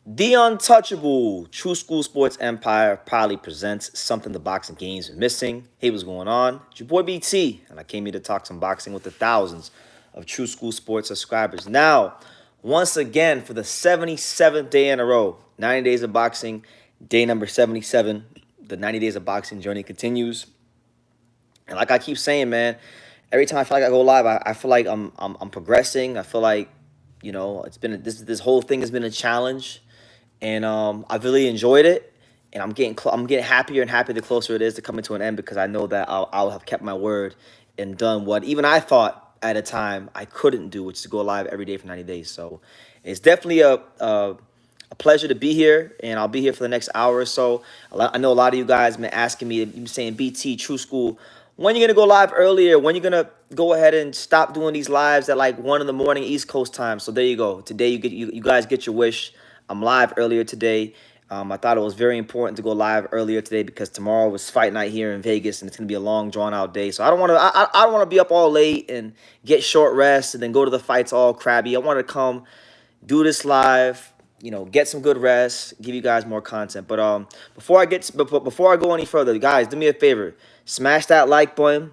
The Untouchable True School Sports Empire proudly presents something the boxing games are missing. Hey, what's going on? It's your boy BT, and I came here to talk some boxing with the thousands of True School Sports subscribers. Now, once again, for the 77th day in a row, 90 days of boxing, day number 77. The 90 days of boxing journey continues. And like I keep saying, man, every time I feel like I go live, I feel like I'm progressing. I feel like, it's been this whole thing has been a challenge, and I've really enjoyed it. And I'm getting happier and happier the closer it is to coming to an end, because I know that I'll have kept my word and done what even I thought at a time I couldn't do, which is to go live every day for 90 days. So it's definitely a pleasure to be here, and I'll be here for the next hour or so. I know a lot of you guys have been asking me, you saying, BT, True School, when you gonna go live earlier? When you gonna go ahead and stop doing these lives at like 1 in the morning East Coast time? So there you go. Today you guys get your wish. I'm live earlier today. I thought it was very important to go live earlier today because tomorrow was fight night here in Vegas, and it's gonna be a long, drawn out day. So I don't want to. I don't want to be up all late and get short rest and then go to the fights all crabby. I want to come do this live, get some good rest, give you guys more content. But before I go any further, guys, do me a favor, smash that like button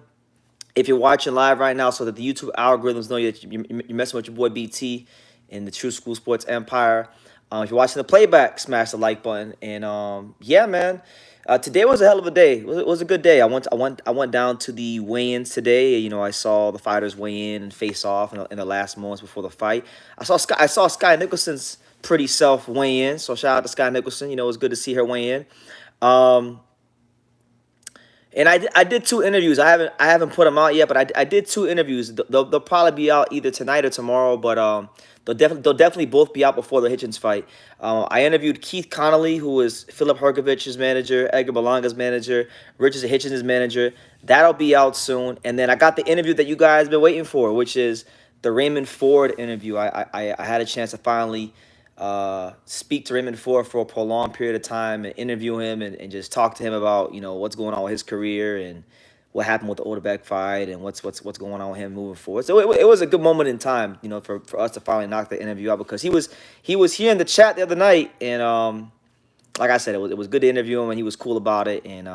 if you're watching live right now, so that the YouTube algorithms know that you're messing with your boy BT in the True School Sports Empire. If you're watching the playback, smash the like button. And yeah, man, today was a hell of a day. It was a good day. I went down to the weigh-ins today. I saw the fighters weigh in and face off in the last moments before the fight. I saw Sky Nicholson's pretty self weigh in. So shout out to Sky Nicholson. It was good to see her weigh in. Um, and I did two interviews. I haven't put them out yet, but I did two interviews. They'll probably be out either tonight or tomorrow. But they'll definitely both be out before the Hitchens fight. I interviewed Keith Connolly, who is Philip Hergovich's manager, Edgar Berlanga's manager, Richard Hitchens' manager. That'll be out soon. And then I got the interview that you guys been waiting for, which is the Raymond Ford interview. I had a chance to finally speak to Raymond Ford for a prolonged period of time and interview him, and just talk to him about what's going on with his career and what happened with the Odebrecht fight and what's going on with him moving forward. So it was a good moment in time, for us to finally knock the interview out, because he was here in the chat the other night, and like I said, it was good to interview him, and he was cool about it, and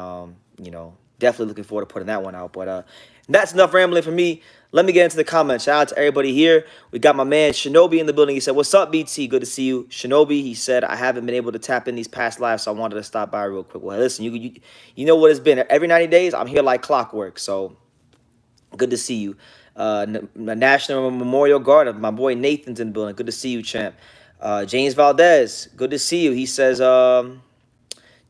definitely looking forward to putting that one out. But that's enough rambling for me. Let me get into the comments. Shout out to everybody here. We got my man Shinobi in the building. He said, "What's up, BT? Good to see you." Shinobi, he said, "I haven't been able to tap in these past lives, so I wanted to stop by real quick." Well, listen, you know what it's been. Every 90 days, I'm here like clockwork. So good to see you. National Memorial Guard, my boy Nathan's in the building. Good to see you, champ. James Valdez, good to see you. He says,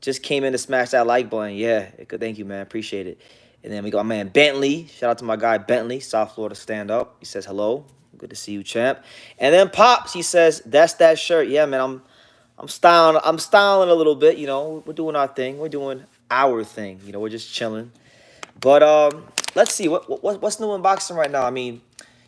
just came in to smash that like button. Yeah, good. Thank you, man. Appreciate it. And then we got my man Bentley. Shout out to my guy Bentley, South Florida stand up. He says hello. Good to see you, champ. And then Pops, he says, "That's that shirt." Yeah, man. I'm styling a little bit. We're doing our thing. We're doing our thing. We're just chilling. But let's see what's new in boxing right now. I mean,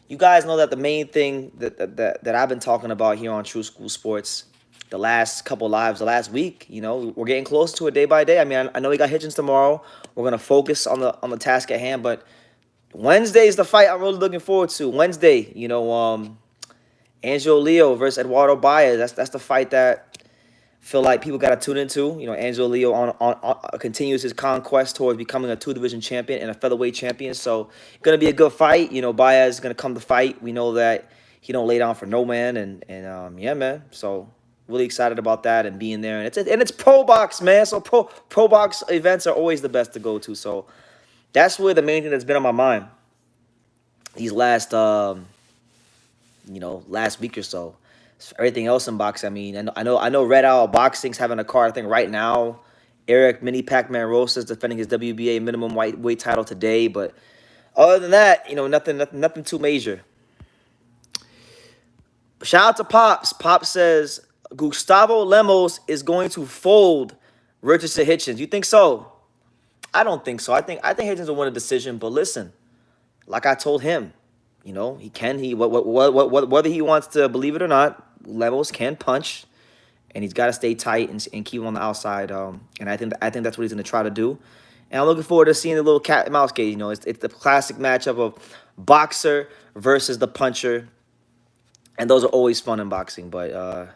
you guys know that the main thing that I've been talking about here on True School Sports the last couple lives, the last week, we're getting close to it day by day. I mean, I know we got Hitchens tomorrow. We're gonna focus on the task at hand, but Wednesday is the fight I'm really looking forward to. Wednesday, Angelo Leo versus Eduardo Baez. That's the fight that feel like people got to tune into. Angelo Leo on continues his conquest towards becoming a two-division champion and a featherweight champion. So gonna be a good fight. Baez is gonna come to fight. We know that he don't lay down for no man, and yeah, man. So really excited about that and being there. And it's pro box, man. So pro box events are always the best to go to. So that's really the main thing that's been on my mind these last week or so. Everything else in boxing, I mean, I know Red Owl Boxing's having a card, I think, right now. Eric Mini Pac-Man Rosas defending his WBA minimum weight title today. But other than that, nothing too major. Shout out to Pops. Pops says Gustavo Lemos is going to fold Richardson Hitchens. You think so? I don't think so. I think Hitchens will win a decision. But listen, like I told him, he can. Whether he wants to believe it or not, Lemos can punch, and he's got to stay tight and keep him on the outside. And I think that's what he's going to try to do. And I'm looking forward to seeing the little cat and mouse game. It's the classic matchup of boxer versus the puncher, and those are always fun in boxing. But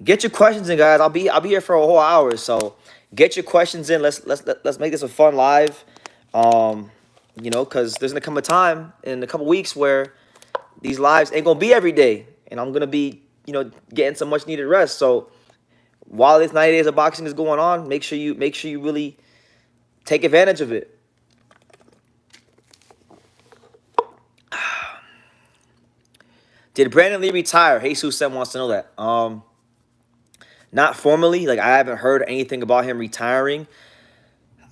Get your questions in, guys. I'll be here for a whole hour, so get your questions in. Let's make this a fun live. Um, because there's gonna come a time in a couple weeks where these lives ain't gonna be every day, and I'm gonna be getting some much needed rest. So while this 90 days of boxing is going on, make sure you really take advantage of it. Did Brandon Lee retire? Jesus Sen wants to know that. Not formally. Like, I haven't heard anything about him retiring.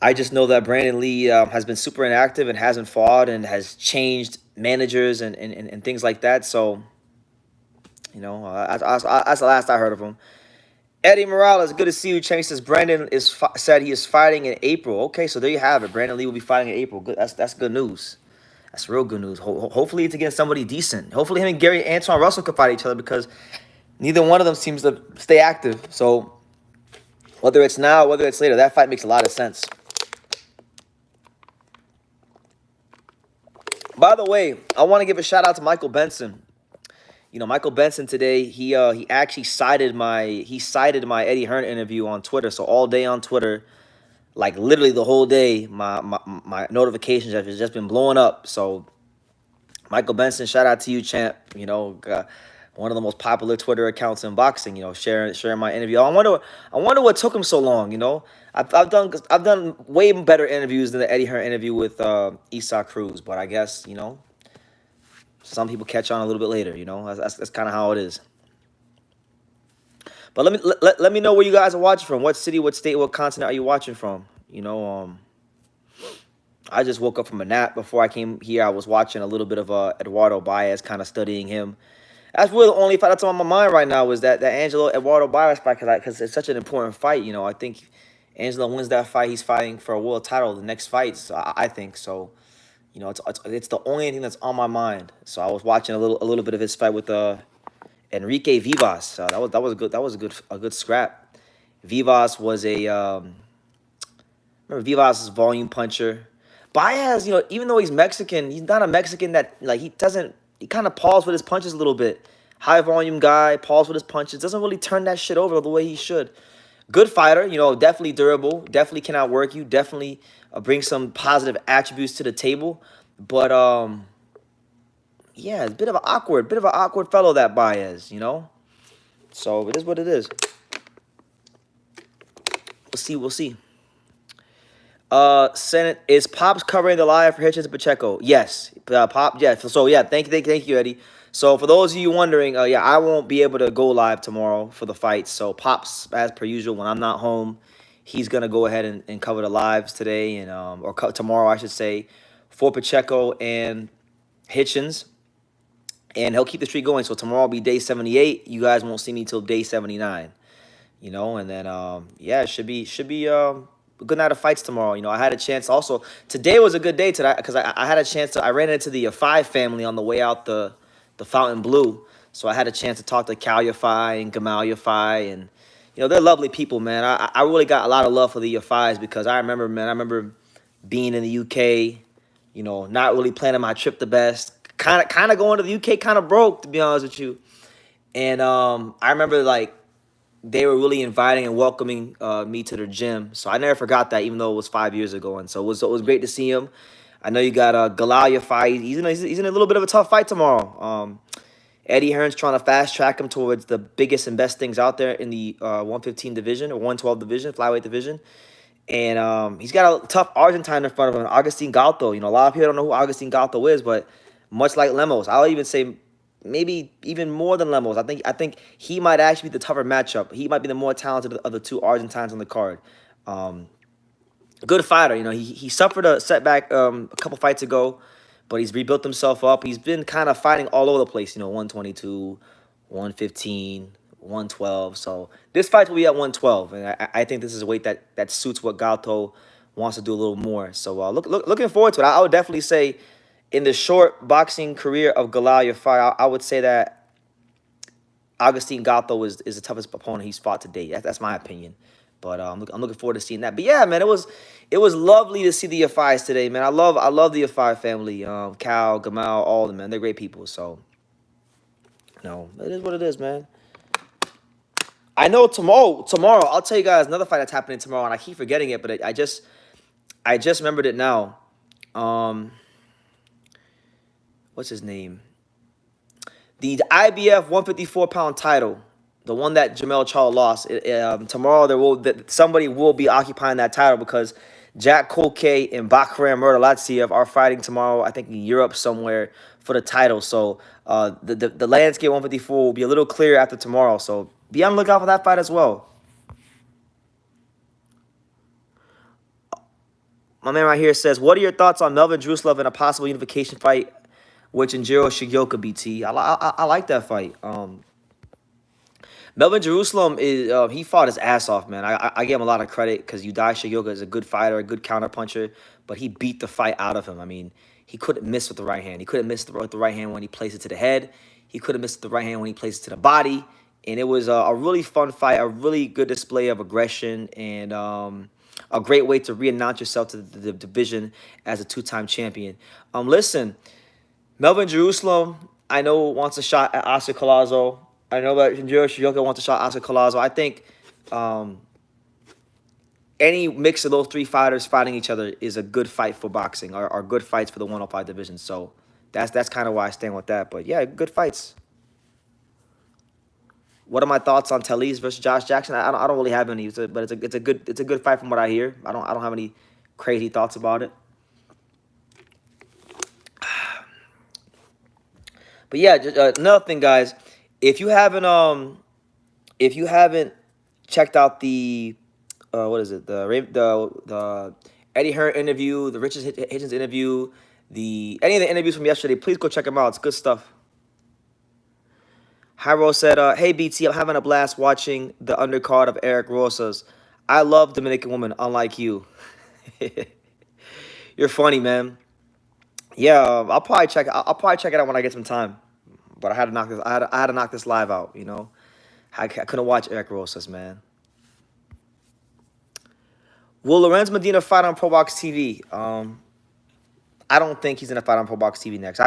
I just know that Brandon Lee has been super inactive and hasn't fought and has changed managers and things like that. So, that's the last I heard of him. Eddie Morales, good to see you. Change says Brandon said he is fighting in April. Okay, so there you have it. Brandon Lee will be fighting in April. Good. That's good news. That's real good news. Hopefully it's against somebody decent. Hopefully him and Gary Antoine Russell could fight each other because neither one of them seems to stay active. So whether it's now, whether it's later, that fight makes a lot of sense. By the way, I want to give a shout out to Michael Benson. Michael Benson today, he actually cited my Eddie Hearn interview on Twitter. So all day on Twitter, like literally the whole day, my notifications have just been blowing up. So Michael Benson, shout out to you, champ. One of the most popular Twitter accounts in boxing. Sharing my interview. I wonder what took him so long. I've done way better interviews than the Eddie Hearn interview with Isaac Cruz, but I guess some people catch on a little bit later. That's kind of how it is. But let me know where you guys are watching from. What city, what state, what continent are you watching from? I just woke up from a nap before I came here. I was watching a little bit of Eduardo Baez, kind of studying him. That's really the only fight that's on my mind right now is that Angelo Eduardo Baez fight because it's such an important fight. I think Angelo wins that fight. He's fighting for a world title the next fight. So I think so. It's the only thing that's on my mind. So I was watching a little bit of his fight with Enrique Vivas. That was good. That was a good scrap. Vivas was remember Vivas is a volume puncher. Baez, even though he's Mexican, he's not a Mexican that he kind of paws with his punches a little bit. High volume guy, paws with his punches, doesn't really turn that shit over the way he should. Good fighter, definitely durable, definitely can outwork you, definitely bring some positive attributes to the table. But yeah, it's a bit of an awkward fellow, that Baez, So it is what it is. We'll see. Senate, is Pops covering the live for Hitchens and Pacheco? Yes. Pop, yeah. So yeah, thank you, Eddie. So for those of you wondering, yeah, I won't be able to go live tomorrow for the fights. So Pops, as per usual, when I'm not home, he's gonna go ahead and cover the lives today or tomorrow, I should say, for Pacheco and Hitchens, and he'll keep the streak going. So tomorrow will be day 78. You guys won't see me till day 79. And then yeah, it should be a good night of fights tomorrow. I had a chance also. Today was a good day today because I had a chance I ran into the Yafai family on the way out the Fountain Blue. So I had a chance to talk to Cal Yafai and Gamal Yafai, and they're lovely people, man. I really got a lot of love for the Yafais because I remember being in the UK, not really planning my trip the best. Kind of going to the UK kind of broke, to be honest with you. And I remember they were really inviting and welcoming me to their gym. So I never forgot that, even though it was 5 years ago. And so it was great to see him. I know you got Galal fight. He's in a little bit of a tough fight tomorrow. Eddie Hearn's trying to fast track him towards the biggest and best things out there in the 115 division or 112 division, flyweight division. And he's got a tough Argentine in front of him, Agustin Galto. A lot of people don't know who Agustin Galto is, but much like Lemos, I'll even say maybe even more than Lemos. I think he might actually be the tougher matchup. He might be the more talented of the two Argentines on the card. Good fighter. He suffered a setback a couple fights ago, but he's rebuilt himself up. He's been kind of fighting all over the place. 122, 115, 112. So this fight will be at 112, and I think this is a weight that suits what Galto wants to do a little more. So looking forward to it. I would definitely say, in the short boxing career of Galal Yafai, I would say that Agustin Galto is the toughest opponent he's fought to date. That's my opinion. But I'm looking forward to seeing that. But yeah, man, it was lovely to see the Yafais today, man. I love the Yafai family. Cal, Gamal, all of them, man. They're great people. So, it is what it is, man. I know tomorrow I'll tell you guys another fight that's happening tomorrow, and I keep forgetting it, but I just remembered it now. Um, what's his name? The IBF 154-pound title, the one that Jamel Charlo lost. Tomorrow somebody will be occupying that title because Jack Colque and Bakram Murtaladzev are fighting tomorrow. I think in Europe somewhere for the title. So the landscape 154 will be a little clearer after tomorrow. So be on the lookout for that fight as well. My man right here says, "What are your thoughts on Melvin Druslov in a possible unification fight with Jinjiro Shigeoka, BT?" I like that fight. Melvin Jerusalem he fought his ass off, man. I give him a lot of credit because Udai Shigeoka is a good fighter, a good counter puncher, but he beat the fight out of him. I mean, he couldn't miss with the right hand. He couldn't miss with the right hand when he placed it to the head. He couldn't miss with the right hand when he placed it to the body. And it was a really fun fight, a really good display of aggression, and a great way to re-announce yourself to the division as a two-time champion. Listen, Melvin Jerusalem, I know, wants a shot at Oscar Collazo. I know that Jinjiro Shigeoka wants a shot at Oscar Collazo. I think any mix of those three fighters fighting each other is a good fight for boxing, or good fights for the 105 division. So that's kind of why I stand with that. But yeah, good fights. What are my thoughts on Talise versus Josh Jackson? I don't really have any, but it's a good fight from what I hear. I don't have any crazy thoughts about it. But yeah, another thing, guys, if you haven't checked out the what is it, the Eddie Hearn interview, the Richard Hitchens interview, any of the interviews from yesterday, please go check them out. It's good stuff. Hyro said, "Hey BT, I'm having a blast watching the undercard of Eric Rosas. I love Dominican women, unlike you." You're funny, man. Yeah, I'll probably check it out when I get some time. But I had to knock this. I had to knock this live out. You know, I couldn't watch Eric Rosas, man. Will Lorenz Medina fight on Pro Box TV? I don't think he's gonna fight on Pro Box TV next.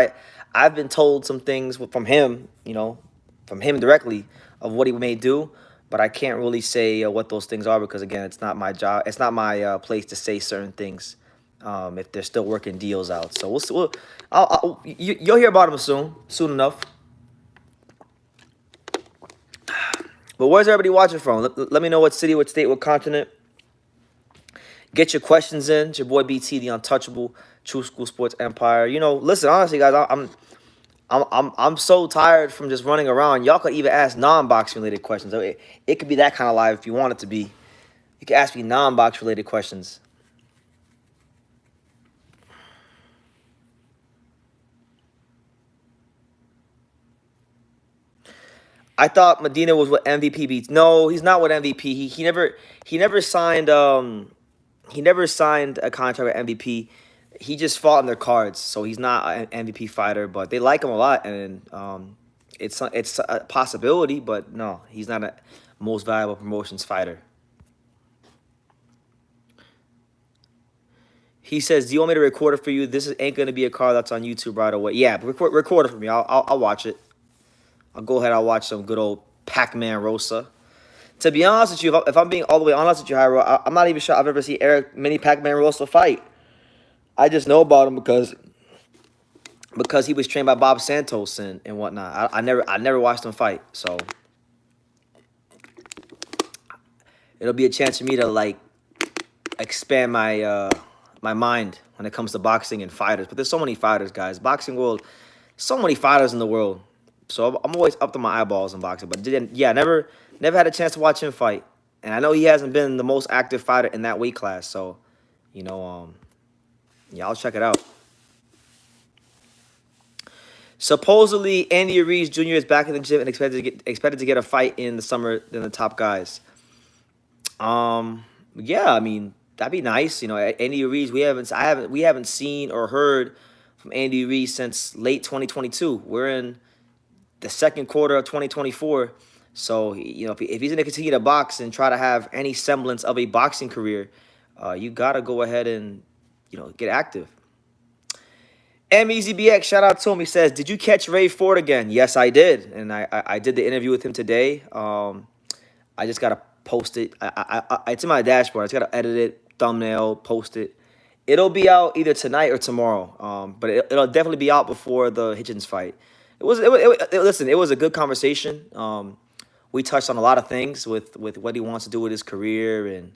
I've been told some things from him, from him directly of what he may do, but I can't really say what those things are because again, it's not my job. It's not my place to say certain things if they're still working deals out. So you'll hear about him soon enough. But where's everybody watching from? Let me know what city, what state, what continent. Get your questions in. It's your boy BT, the untouchable, True School Sports Empire. Listen, honestly, guys, I'm so tired from just running around. Y'all could even ask non-boxing related questions. It could be that kind of live if you want it to be. You can ask me non-box related questions. I thought Medina was what MVP beats. No, he's not what MVP. He never signed he never signed a contract with MVP. He just fought in their cards, so he's not an MVP fighter. But they like him a lot, and it's a possibility. But no, he's not a most valuable promotions fighter. He says, "Do you want me to record it for you? Ain't gonna be a card that's on YouTube right away." Yeah, record it for me. I'll watch it. I'll go ahead. I'll watch some good old Pac-Man Rosa. To be honest with you, if I'm being all the way honest with you, Hyro, I'm not even sure I've ever seen Eric Mini Pac-Man Rosa fight. I just know about him because he was trained by Bob Santos and whatnot. I never watched him fight, so it'll be a chance for me to expand my my mind when it comes to boxing and fighters. But there's so many fighters, guys. Boxing world, so many fighters in the world. So I'm always up to my eyeballs in boxing. But yeah, never had a chance to watch him fight. And I know he hasn't been the most active fighter in that weight class. So, yeah, I'll check it out. Supposedly, Andy Ruiz Jr. is back in the gym and expected to get a fight in the summer than the top guys. Yeah, I mean, that'd be nice. Andy Ruiz, we haven't seen or heard from Andy Ruiz since late 2022. We're in the second quarter of 2024. So, if he's going to continue to box and try to have any semblance of a boxing career, you got to go ahead and, get active. MEZBX, shout out to him. He says, "Did you catch Ray Ford again?" Yes, I did. And I did the interview with him today. I just gotta post it. It's in my dashboard. I just gotta edit it, thumbnail, post it. It'll be out either tonight or tomorrow. But it'll definitely be out before the Hitchens fight. Listen, it was a good conversation. We touched on a lot of things with what he wants to do with his career, and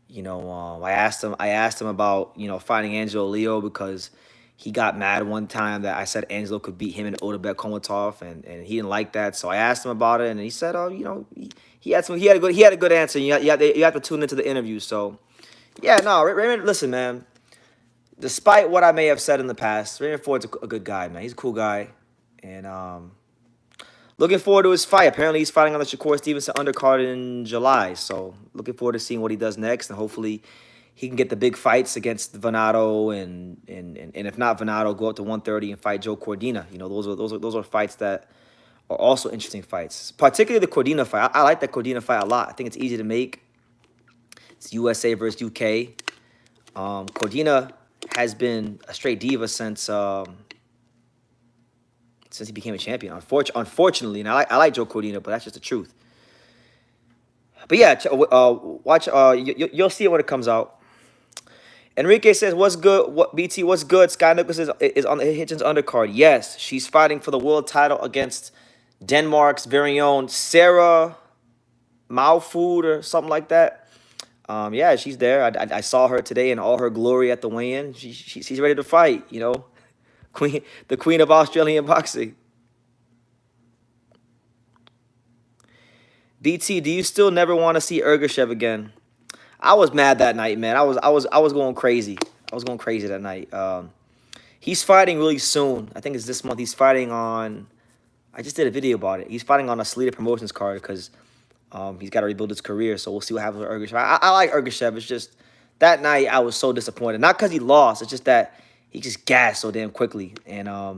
I asked him about fighting Angelo Leo because he got mad one time that I said Angelo could beat him and Otabek Komatov, and he didn't like that. So I asked him about it, and he said, oh, he had a good answer. You have to tune into the interview. So yeah, no, Raymond, listen, man. Despite what I may have said in the past, Raymond Ford's a good guy, man. He's a cool guy, and looking forward to his fight. Apparently, he's fighting on the Shakur Stevenson undercard in July. So looking forward to seeing what he does next, and hopefully he can get the big fights against Venado, and if not Venado, go up to 130 and fight Joe Cordina. Those are fights that are also interesting fights. Particularly the Cordina fight. I like that Cordina fight a lot. I think it's easy to make. It's USA versus UK. Cordina has been a straight diva since he became a champion. Unfortunately, and I like Joe Cordina, but that's just the truth. But yeah, watch. You'll see it when it comes out. Enrique says, "What's good? BT? What's good? Sky Nicholas is on the Hitchens undercard. Yes, she's fighting for the world title against Denmark's very own Sarah Malfood or something like that. Yeah, she's there. I saw her today in all her glory at the weigh-in. She's ready to fight. The queen of Australian boxing. BT, do you still never want to see Ergashev again? I was mad that night, man. I was going crazy. I was going crazy that night. He's fighting really soon. I think it's this month. He's fighting on. I just did a video about it. He's fighting on a Salida Promotions card because he's got to rebuild his career. So we'll see what happens with Ergashev. I like Ergashev. It's just that night I was so disappointed. Not because he lost. It's just that he just gassed so damn quickly. And I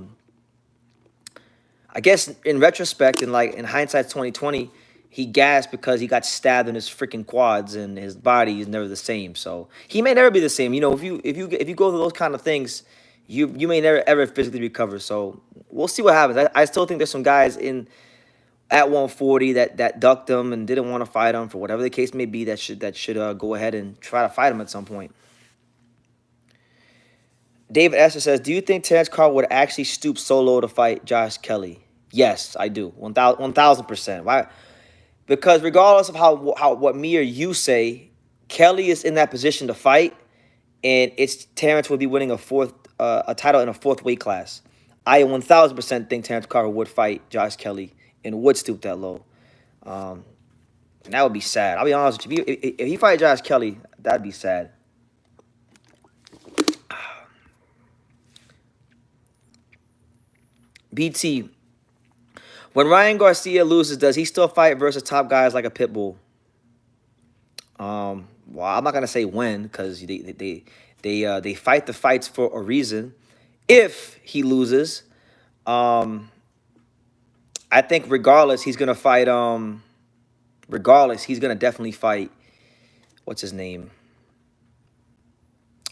guess in retrospect, and like in hindsight 2020, he gassed because he got stabbed in his freaking quads and his body is never the same. So he may never be the same. If you go through those kind of things, you may never ever physically recover. So we'll see what happens. I still think there's some guys at 140 that ducked him and didn't want to fight him for whatever the case may be. That should go ahead and try to fight him at some point. David Esther says, do you think Terrence Crawford would actually stoop so low to fight Josh Kelly? Yes, I do. 1,000%. Why? Because regardless of what me or you say, Kelly is in that position to fight, and Terrence would be winning a title in a fourth weight class. I 1,000% think Terrence Crawford would fight Josh Kelly and would stoop that low. And that would be sad. I'll be honest with you. If he fight Josh Kelly, that'd be sad. BT, when Ryan Garcia loses, does he still fight versus top guys like a Pitbull? Well, I'm not gonna say when because they fight the fights for a reason. If he loses, I think regardless he's gonna fight. Regardless, he's gonna definitely fight. What's his name?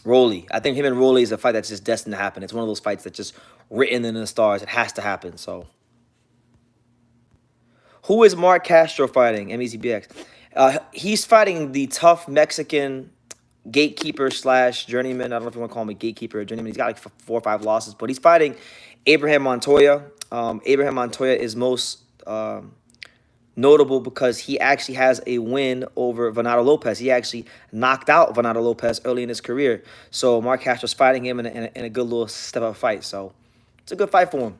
Rolly. I think him and Rolly is a fight that's just destined to happen. It's one of those fights that's just written in the stars. It has to happen. So, who is Mark Castro fighting? MEZBX. He's fighting the tough Mexican gatekeeper / journeyman. I don't know if you want to call him a gatekeeper or journeyman. He's got like 4 or 5 losses, but he's fighting Abraham Montoya. Abraham Montoya is most notable because he actually has a win over Venado Lopez. He actually knocked out Venado Lopez early in his career. So Mark Castro's fighting him in a good little step-up fight. So it's a good fight for him.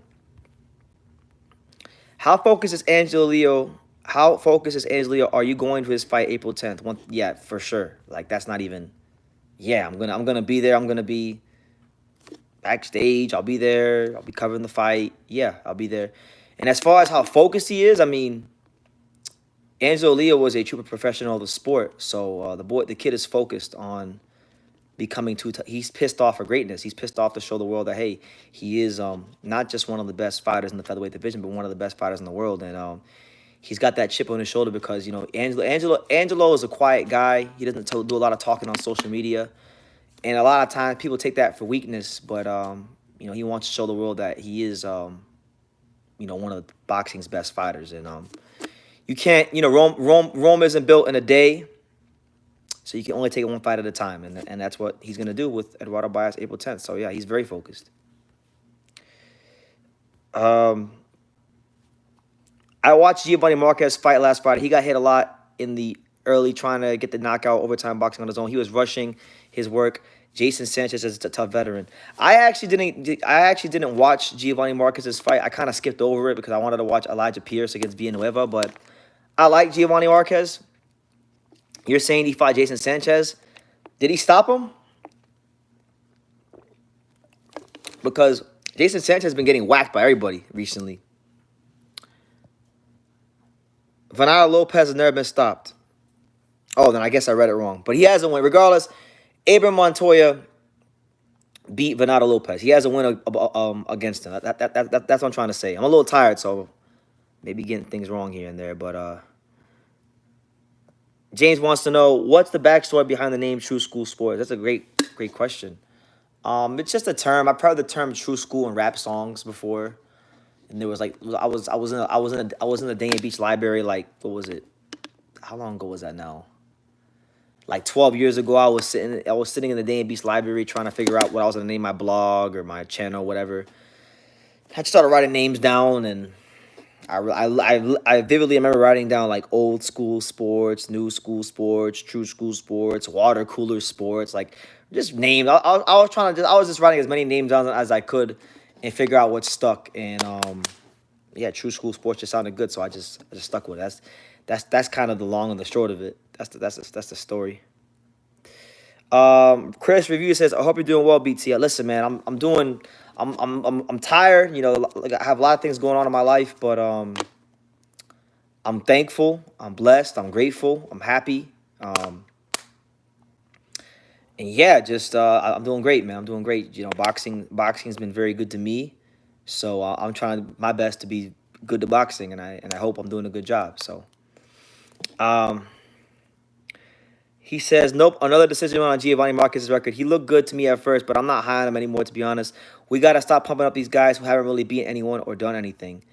How focused is Angelo Leo? Are you going to his fight April 10th? Yeah, for sure. Like that's not even. Yeah, I'm gonna be there. I'm gonna be backstage. I'll be there. I'll be covering the fight. Yeah, I'll be there. And as far as how focused he is, I mean, Angelo Leo was a true professional of the sport. So the kid is focused on becoming he's pissed off for greatness. He's pissed off to show the world that, hey, he is not just one of the best fighters in the featherweight division, but one of the best fighters in the world. And he's got that chip on his shoulder because, Angelo is a quiet guy. He doesn't do a lot of talking on social media. And a lot of times people take that for weakness. But, he wants to show the world that he is, one of boxing's best fighters. And, You can't, Rome isn't built in a day, so you can only take it one fight at a time, and that's what he's gonna do with Eduardo Baez April 10th. So yeah, he's very focused. I watched Giovanni Marquez fight last Friday. He got hit a lot in the early, trying to get the knockout, overtime boxing on his own. He was rushing his work. Jason Sanchez is a tough veteran. I actually didn't watch Giovanni Marquez's fight. I kind of skipped over it because I wanted to watch Elijah Pierce against Villanueva, but I like Giovanni Marquez. You're saying he fought Jason Sanchez. Did he stop him? Because Jason Sanchez has been getting whacked by everybody recently. Venado Lopez has never been stopped. Oh, then I guess I read it wrong. But he hasn't won. Regardless, Abraham Montoya beat Venado Lopez. He has a win against him. That's what I'm trying to say. I'm a little tired, so maybe getting things wrong here and there. But James wants to know, what's the backstory behind the name True School Sports? That's a great question. It's just a term. I've heard the term True School in rap songs before. And there was like I was in the Dania Beach Library, like, what was it? How long ago was that now? Like 12 years ago, I was sitting in the Dania Beach Library trying to figure out what I was gonna name my blog or my channel, whatever. I just started writing names down, and I vividly remember writing down like old school sports, new school sports, true school sports, water cooler sports, like just names. I was just writing as many names down as I could and figure out what stuck. And yeah, True School Sports just sounded good, so I just stuck with it. That's kind of the long and the short of it. That's the story. Chris Review says, I hope you're doing well, BT. Listen, man, I'm tired. Like, I have a lot of things going on in my life, but I'm thankful, I'm blessed, I'm grateful, I'm happy. And yeah, just I'm doing great, man. I'm doing great. Boxing's been very good to me, so I'm trying my best to be good to boxing, and I hope I'm doing a good job. So, he says, nope, another decision on Giovanni Marquez's record. He looked good to me at first, but I'm not high on him anymore, to be honest. We got to stop pumping up these guys who haven't really beaten anyone or done anything.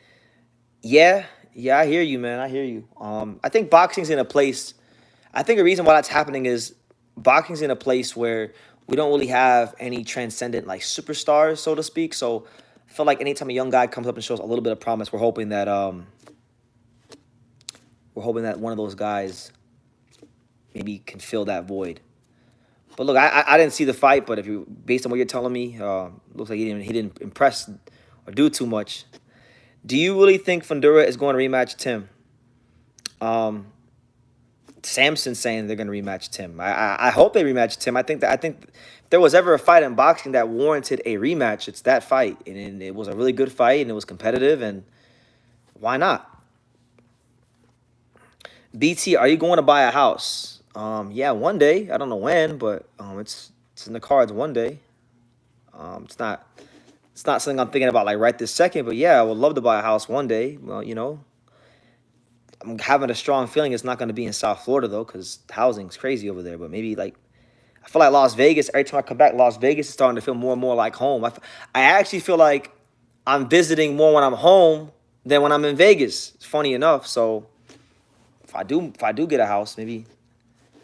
Yeah, I hear you, man. I hear you. I think boxing's in a place. I think the reason why that's happening is boxing's in a place where we don't really have any transcendent, like, superstars, so to speak. So I feel like anytime a young guy comes up and shows a little bit of promise, we're hoping that one of those guys maybe can fill that void. But look, I didn't see the fight, but based on what you're telling me, looks like he didn't impress or do too much. Do you really think Fundora is going to rematch Tim? Samson's saying they're going to rematch Tim. I hope they rematch Tim. I think if there was ever a fight in boxing that warranted a rematch, it's that fight, and it was a really good fight, and it was competitive, and why not? BT, are you going to buy a house? Yeah, one day. I don't know when, but it's in the cards one day. It's not something I'm thinking about like right this second, but yeah, I would love to buy a house one day. Well, I'm having a strong feeling it's not going to be in South Florida though, because housing's crazy over there. But maybe like, I feel like Las Vegas. Every time I come back, Las Vegas is starting to feel more and more like home. I actually feel like I'm visiting more when I'm home than when I'm in Vegas. It's funny enough. So if I do get a house, maybe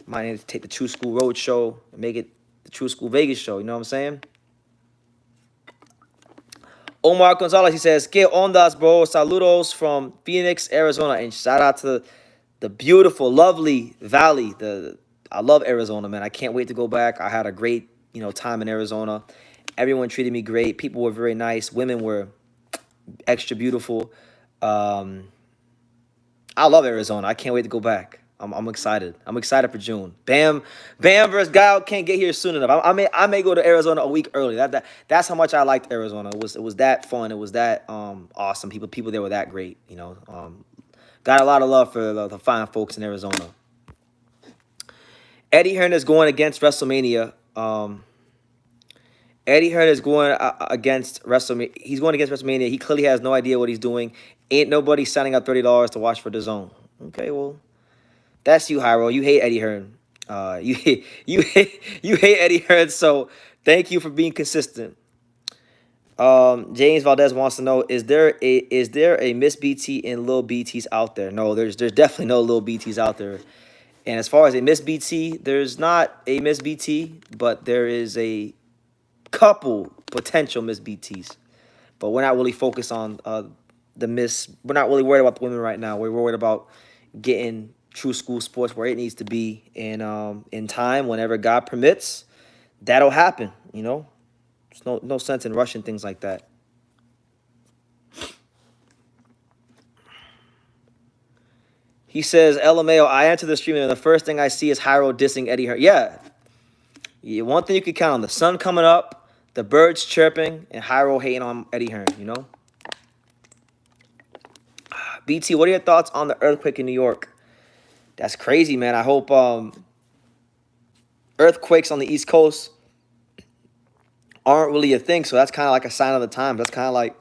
I might need to take the True School Road show and make it the True School Vegas show. You know what I'm saying? Omar Gonzalez, he says, "Que ondas, bro? Saludos from Phoenix, Arizona." And shout out to the beautiful, lovely valley. I love Arizona, man. I can't wait to go back. I had a great, time in Arizona. Everyone treated me great. People were very nice. Women were extra beautiful. I love Arizona. I can't wait to go back. I'm excited. I'm excited for June. Bam versus Guile can't get here soon enough. I may go to Arizona a week early. That's how much I liked Arizona. It was that fun. It was that awesome. People there were that great. Got a lot of love for the fine folks in Arizona. Eddie Hearn is going against WrestleMania. Eddie Hearn is going against WrestleMania. He's going against WrestleMania. He clearly has no idea what he's doing. Ain't nobody signing up $30 to watch for DAZN. Okay, well, that's you, Hyro. You hate Eddie Hearn. You hate Eddie Hearn. So thank you for being consistent. James Valdez wants to know: is there a Miss BT and Lil BTs out there? No, there's definitely no Lil BTs out there. And as far as a Miss BT, there's not a Miss BT, but there is a couple potential Miss BTs. But we're not really focused on the Miss. We're not really worried about the women right now. We're worried about getting True School Sports where it needs to be, and in time, whenever God permits, that'll happen. There's no sense in rushing things like that. He says, LMAO, I enter the stream and the first thing I see is Hyro dissing Eddie Hearn. Yeah. One thing you can count on: the sun coming up, the birds chirping, and Hyro hating on Eddie Hearn, BT, what are your thoughts on the earthquake in New York? That's crazy, man. I hope earthquakes on the East Coast aren't really a thing. So that's kind of like a sign of the time. That's kind of like,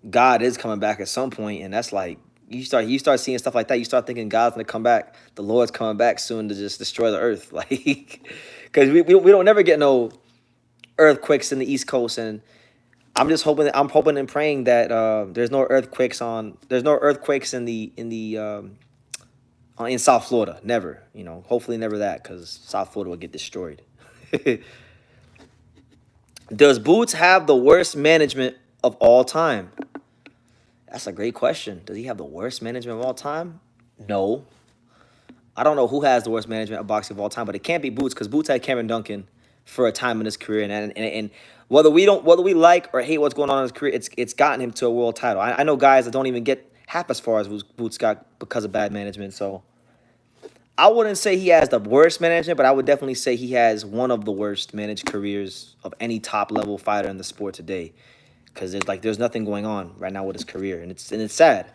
God is coming back at some point, and that's like you start seeing stuff like that. You start thinking God's gonna come back. The Lord's coming back soon to just destroy the earth, like because we don't never get no earthquakes in the East Coast, and I'm hoping and praying that there's no earthquakes in South Florida. Never, hopefully never that, because South Florida will get destroyed. Does Boots have the worst management of all time? That's a great question. Does he have the worst management of all time? No. I don't know who has the worst management of boxing of all time, but it can't be Boots, because Boots had Cameron Duncan for a time in his career, and whether we like or hate what's going on in his career, it's gotten him to a world title. I know guys that don't even get half as far as Boots got because of bad management. So I wouldn't say he has the worst management, but I would definitely say he has one of the worst managed careers of any top level fighter in the sport today. Because there's nothing going on right now with his career, and it's sad.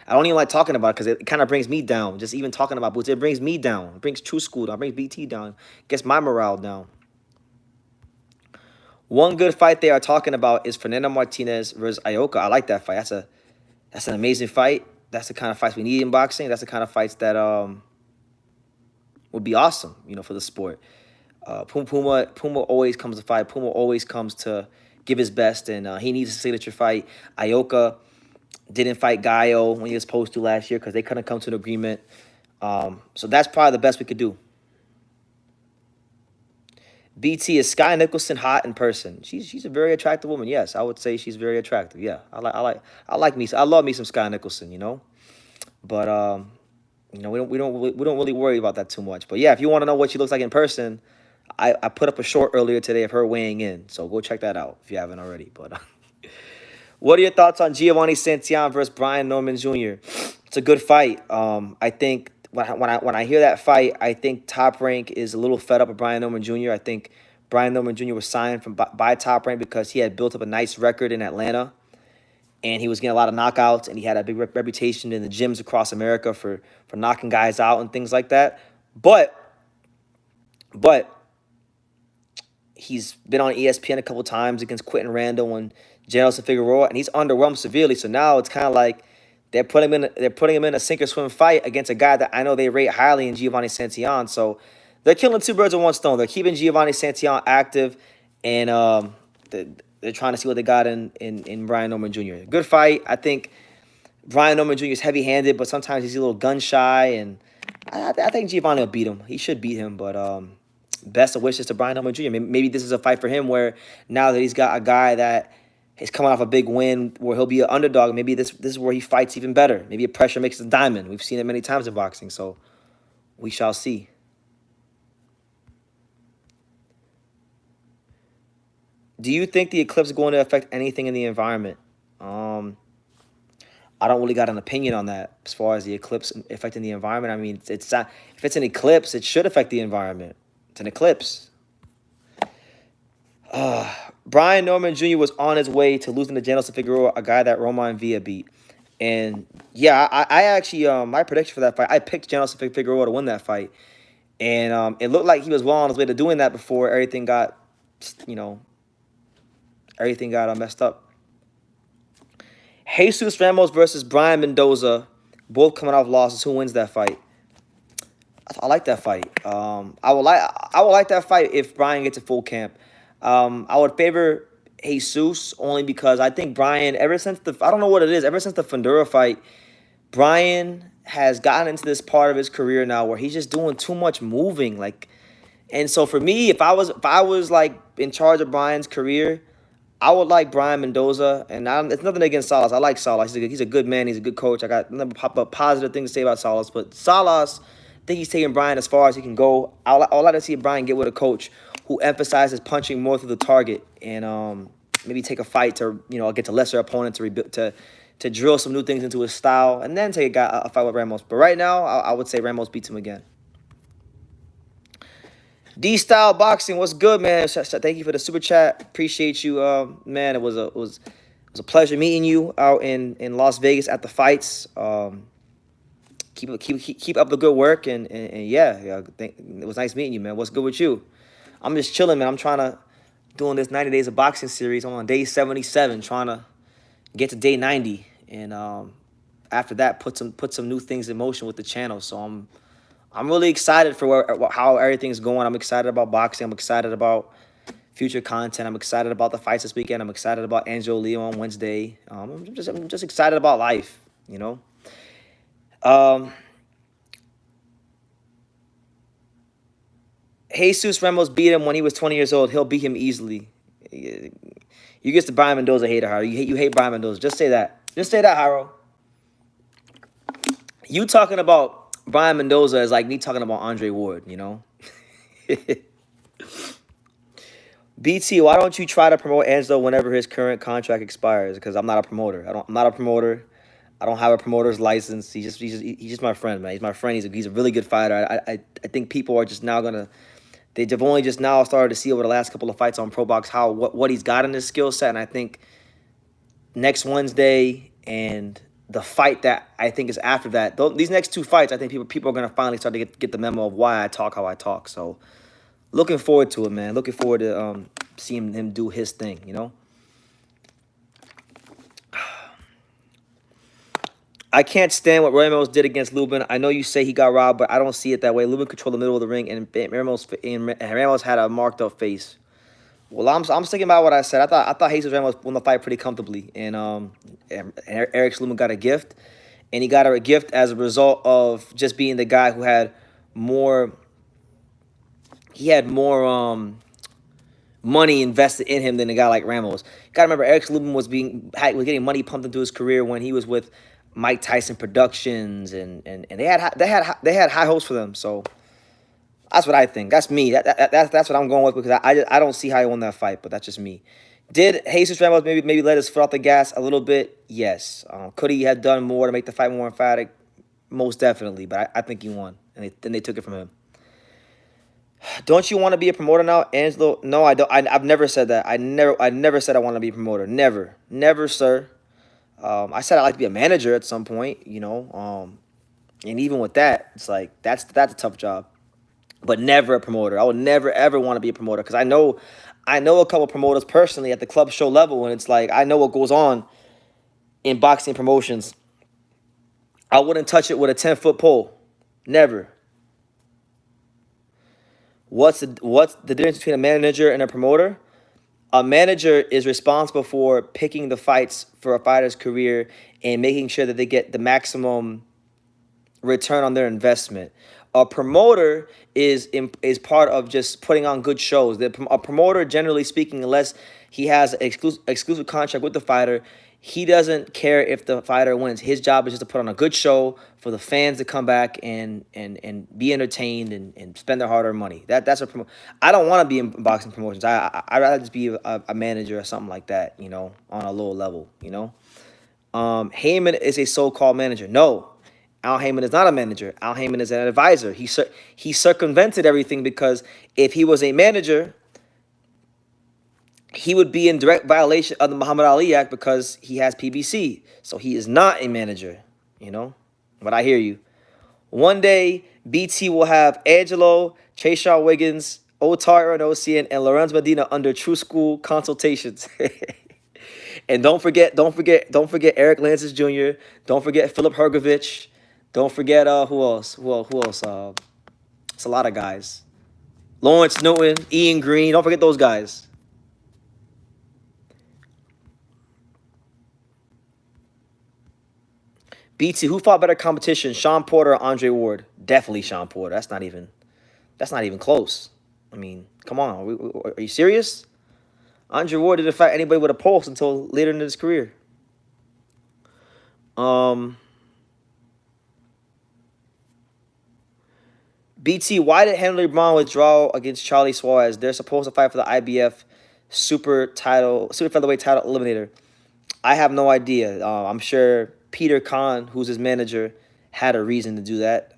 I don't even like talking about it because it kind of brings me down. Just even talking about Boots, it brings me down. It brings True School down. It brings BT down. It gets my morale down. One good fight they are talking about is Fernando Martinez versus Ioka. I like that fight. That's an amazing fight. That's the kind of fights we need in boxing. That's the kind of fights that would be awesome, for the sport. Puma always comes to fight. Puma always comes to give his best, and he needs a signature fight. Ioka didn't fight Gallo when he was supposed to last year because they couldn't come to an agreement. So that's probably the best we could do. BT, is Sky Nicholson hot in person? She's a very attractive woman. Yes, I would say she's very attractive. Yeah, I like me. I love me some Sky Nicholson. But we don't really worry about that too much. But yeah, if you want to know what she looks like in person, I put up a short earlier today of her weighing in, so go check that out if you haven't already. But what are your thoughts on Giovanni Santillan versus Brian Norman Jr.? It's a good fight. I think when I hear that fight, I think Top Rank is a little fed up with Brian Norman Jr. I think Brian Norman Jr. was signed by Top Rank because he had built up a nice record in Atlanta, and he was getting a lot of knockouts, and he had a big reputation in the gyms across America for knocking guys out and things like that. But he's been on ESPN a couple times against Quentin Randall and Janelson Figueroa, and he's underwhelmed severely. So now it's kind of like they're putting him in a sink or swim fight against a guy that I know they rate highly in Giovanni Santillan. So they're killing two birds with one stone. They're keeping Giovanni Santillan active, and they're trying to see what they got in Brian Norman Jr. Good fight. I think Brian Norman Jr. is heavy-handed, but sometimes he's a little gun-shy, and I think Giovanni will beat him. He should beat him, but best of wishes to Brian Norman Jr. Maybe this is a fight for him where now that he's got a guy that is coming off a big win where he'll be an underdog, maybe this is where he fights even better. Maybe pressure makes a diamond. We've seen it many times in boxing, so we shall see. Do you think the eclipse is going to affect anything in the environment? I don't really got an opinion on that as far as the eclipse affecting the environment. I mean, it's not, if it's an eclipse, it should affect the environment. It's an eclipse. Brian Norman Jr. was on his way to losing to Janelson Figueroa, a guy that Roman Villa beat. And yeah, I actually, my prediction for that fight, I picked Janelson Figueroa to win that fight. And it looked like he was well on his way to doing that before everything got, messed up. Jesus Ramos versus Brian Mendoza, both coming off losses. Who wins that fight? I like that fight. I would like that fight if Brian gets a full camp. I would favor Jesus only because I think Brian, ever since I don't know what it is, ever since the Fundura fight, Brian has gotten into this part of his career now where he's just doing too much moving. Like, and so for me, if I was like in charge of Brian's career, I would like Brian Mendoza, and it's nothing against Salas. I like Salas. He's a good man. He's a good coach. I got nothing pop up positive things to say about Salas, but Salas, I think he's taking Brian as far as he can go. I would like to see Brian get with a coach who emphasizes punching more through the target and maybe take a fight to get to lesser opponents to rebuild to drill some new things into his style, and then take a fight with Ramos. But right now, I would say Ramos beats him again. D Style Boxing, what's good, man? Thank you for the super chat. Appreciate you, man. It was a pleasure meeting you out in Las Vegas at the fights. Keep up the good work, and yeah, it was nice meeting you, man. What's good with you? I'm just chilling, man. I'm trying to doing this 90 days of boxing series. I'm on day 77, trying to get to day 90, and after that, put some new things in motion with the channel. So I'm really excited for how everything's going. I'm excited about boxing. I'm excited about future content. I'm excited about the fights this weekend. I'm excited about Angelo Leo on Wednesday. I'm just excited about life, you know. Jesus Ramos beat him when he was 20 years old. He'll beat him easily. You get the Brian Mendoza hater, Haro. You hate Brian Mendoza. Just say that. Just say that, Haro. You talking about Brian Mendoza is like me talking about Andre Ward, you know? BT, why don't you try to promote Angelo whenever his current contract expires? Because I'm not a promoter. I'm not a promoter. I don't have a promoter's license. He's just my friend, man. He's my friend. He's a really good fighter. I think people are just now gonna. They've only just now started to see over the last couple of fights on ProBox what he's got in his skill set, and I think next Wednesday and the fight that I think is after that, these next two fights, I think people are gonna finally start to get the memo of why I talk how I talk. So, looking forward to it, man. Looking forward to seeing him do his thing, you know. I can't stand what Ramos did against Lubin. I know you say he got robbed, but I don't see it that way. Lubin controlled the middle of the ring, and Ramos had a marked up face. Well, I'm thinking about what I said. I thought Jesus Ramos won the fight pretty comfortably, and Eric Lubin got a gift, and he got a gift as a result of just being the guy who had more. He had more money invested in him than a guy like Ramos. You gotta remember, Eric Lubin was getting money pumped into his career when he was with Mike Tyson Productions, and they had high hopes for them. So that's what I think. That's me. That's what I'm going with, because I don't see how he won that fight, but that's just me. Did Jesus Ramos maybe let his foot off the gas a little bit? Yes. Could he have done more to make the fight more emphatic? Most definitely. But I think he won, and then they took it from him. Don't you want to be a promoter now, Angelo? No, I don't. I've never said that. I never said I want to be a promoter. Never, sir. I said I'd like to be a manager at some point, you know. And even with that, it's like that's a tough job. But never a promoter. I would never ever want to be a promoter, because I know a couple promoters personally at the club show level, and it's like I know what goes on in boxing promotions. I wouldn't touch it with a 10-foot pole. Never. What's the difference between a manager and a promoter? A manager is responsible for picking the fights for a fighter's career and making sure that they get the maximum return on their investment. A promoter is part of just putting on good shows. A promoter, generally speaking, unless he has an exclusive contract with the fighter, he doesn't care if the fighter wins. His job is just to put on a good show for the fans to come back and be entertained and spend their hard-earned money. That's a promoter. I don't want to be in boxing promotions. I'd rather just be a manager or something like that, you know, on a lower level, you know. Heyman is a so-called manager. No, Al Heyman is not a manager. Al Heyman is an advisor. He circumvented everything, because if he was a manager, he would be in direct violation of the Muhammad Ali Act, because he has PBC. So he is not a manager, you know. But I hear you. One day, BT will have Angelo, Chayshawn Wiggins, Otaro Anosian, and Lorenz Medina under True School consultations. And don't forget Eric Lances Jr. Don't forget Philip Hergovich. Don't forget who else? It's a lot of guys. Lawrence Newton, Ian Green. Don't forget those guys. BT, who fought better competition, Sean Porter or Andre Ward? Definitely Sean Porter. That's not even close. I mean, come on. Are you serious? Andre Ward didn't fight anybody with a pulse until later in his career. BT, why did Henry Brown withdraw against Charlie Suarez? They're supposed to fight for the IBF super featherweight title eliminator. I have no idea. I'm sure Peter Khan, who's his manager, had a reason to do that.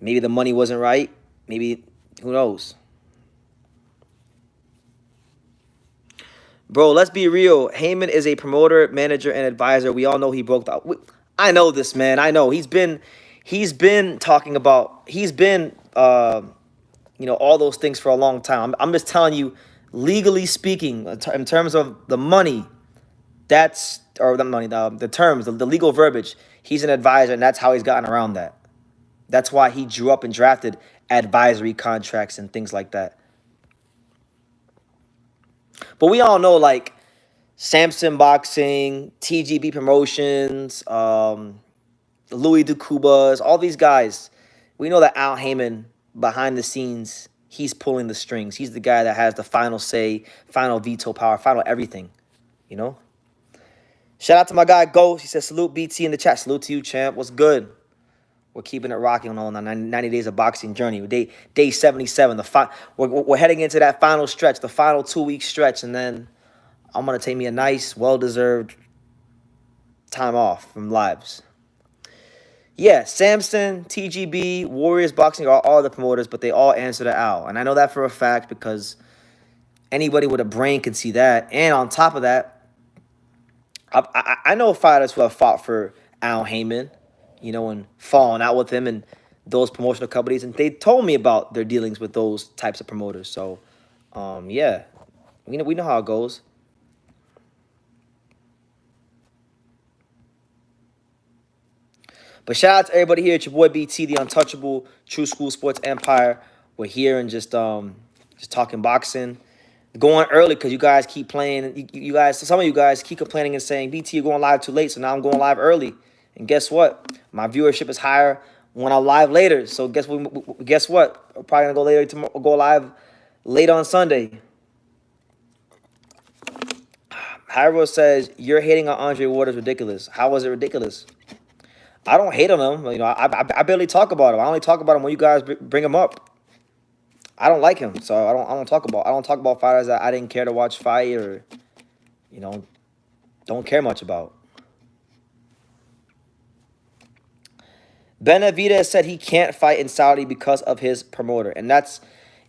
Maybe the money wasn't right. Maybe, who knows? Bro, let's be real. Heyman is a promoter, manager, and advisor. We all know he broke the. I know this, man. I know he's been talking about. He's been, all those things for a long time. I'm just telling you, legally speaking, in terms of the money, the terms, the legal verbiage. He's an advisor, and that's how he's gotten around that. That's why he drew up and drafted advisory contracts and things like that. But we all know, like, Samson Boxing, TGB Promotions, Louis DeCubas, all these guys. We know that Al Heyman, behind the scenes, he's pulling the strings. He's the guy that has the final say, final veto power, final everything, you know? Shout out to my guy, Ghost. He says, salute BT in the chat. Salute to you, champ. What's good? We're keeping it rocking on the 90 days of boxing journey. Day 77. We're heading into that final stretch, the final 2-week stretch, and then I'm going to take me a nice, well-deserved time off from lives. Yeah, Samson, TGB, Warriors Boxing are all the promoters, but they all answer to Al. And I know that for a fact because anybody with a brain can see that. And on top of that, I know fighters who have fought for Al Heyman, and falling out with him and those promotional companies. And they told me about their dealings with those types of promoters. So, yeah, we know how it goes. But shout out to everybody here. It's your boy BT, the untouchable True School Sports Empire. We're here and just talking boxing. Going early because you guys keep playing. Some of you guys keep complaining and saying, BT, you're going live too late. So now I'm going live early. And guess what? My viewership is higher when I'm live later. So guess what? We're probably gonna go later tomorrow. Go live late on Sunday. Hyro says you're hating on Andre Ward is ridiculous. How was it ridiculous? I don't hate on him. I barely talk about him. I only talk about him when you guys bring him up. I don't like him, so I don't talk about fighters that I didn't care to watch fight or, don't care much about. Benavidez said he can't fight in Saudi because of his promoter, and that's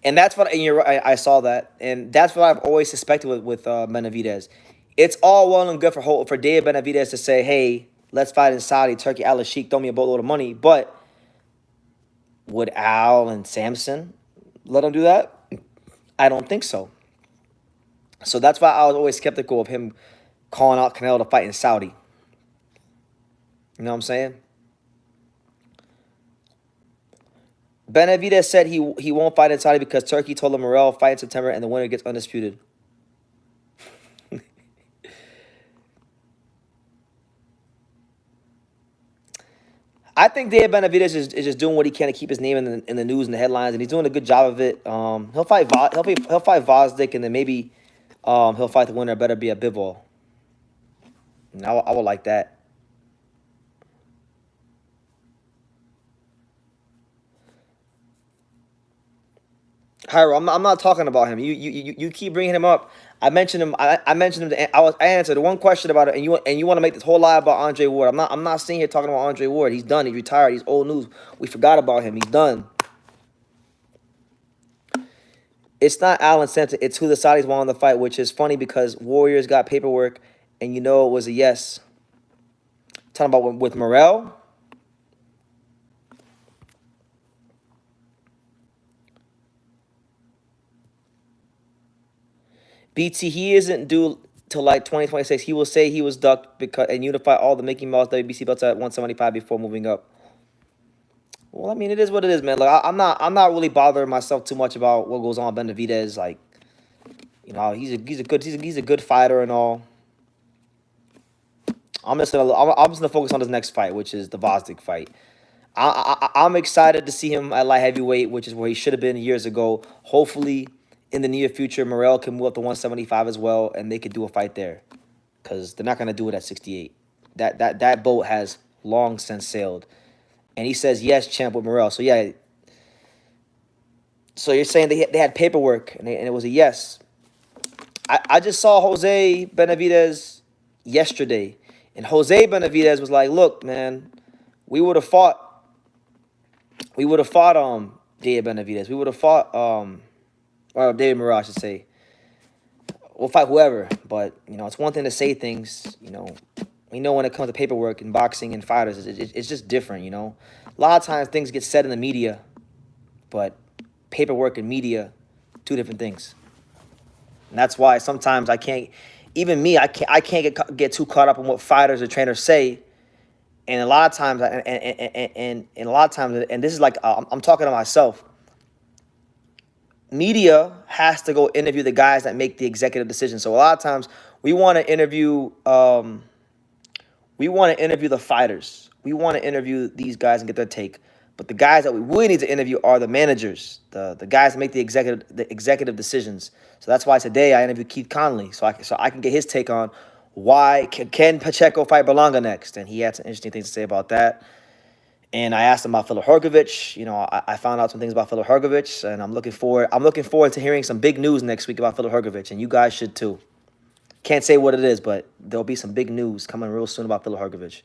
what. And you're right, I saw that, and that's what I've always suspected with Benavidez. It's all well and good for Dave Benavidez to say, "Hey, let's fight in Saudi, Turkey, Al Sheikh, throw me a boatload of money." But would Al and Samson let him do that? I don't think so. So that's why I was always skeptical of him calling out Canelo to fight in Saudi. You know what I'm saying? Benavidez said he won't fight in Saudi because Turkey told him Morrell fight in September and the winner gets undisputed. I think Dave Benavidez is just doing what he can to keep his name in the news and the headlines, and he's doing a good job of it. He'll fight Vosdick, and then maybe he'll fight the winner. Better be a Bivol. And I would like that. Hyro, I'm not talking about him. You keep bringing him up. I mentioned him. I mentioned him. I answered one question about it, and you want to make this whole lie about Andre Ward. I'm not sitting here talking about Andre Ward. He's done. He's retired. He's old news. We forgot about him. He's done. It's not Alan Sampson. It's who the Saudis want in the fight, which is funny because Warriors got paperwork, and it was a yes. Talking about with Morrell. BT, he isn't due till like 2026. He will say he was ducked and unify all the Mickey Mouse WBC belts at 175 before moving up. Well, I mean, it is what it is, man. Like I'm not really bothering myself too much about what goes on with Benavidez. Like, he's a good fighter and all. I'm just gonna focus on this next fight, which is the Vosdick fight. I'm excited to see him at light heavyweight, which is where he should have been years ago. Hopefully, in the near future, Morrell can move up to 175 as well, and they could do a fight there, because they're not gonna do it at 68. That boat has long since sailed, and he says yes, champ with Morrell. So yeah, so you're saying they had paperwork and it was a yes. I just saw Jose Benavidez yesterday, and Jose Benavidez was like, "Look, man, we would have fought. We would have fought David Benavidez. We would have fought or David Morrell, I should say. We'll fight whoever, but you know, it's one thing to say things. You know, we know when it comes to paperwork and boxing and fighters, it's just different. You know, a lot of times things get said in the media, but paperwork and media, two different things. And that's why sometimes I can't, even me, I can't get too caught up in what fighters or trainers say. And a lot of times, and a lot of times, and this is like, I'm talking to myself. Media has to go interview the guys that make the executive decision. So a lot of times we want to interview, the fighters. We want to interview these guys and get their take. But the guys that we really need to interview are the managers, the guys that make the executive decisions. So that's why today I interviewed Keith Conley, so I can get his take on why can Pacheco fight Berlanga next, and he had some interesting things to say about that. And I asked him about Filip Hrgović. You know, I found out some things about Filip Hrgović, and I'm looking forward to hearing some big news next week about Filip Hrgović, and you guys should too. Can't say what it is, but there'll be some big news coming real soon about Filip Hrgović.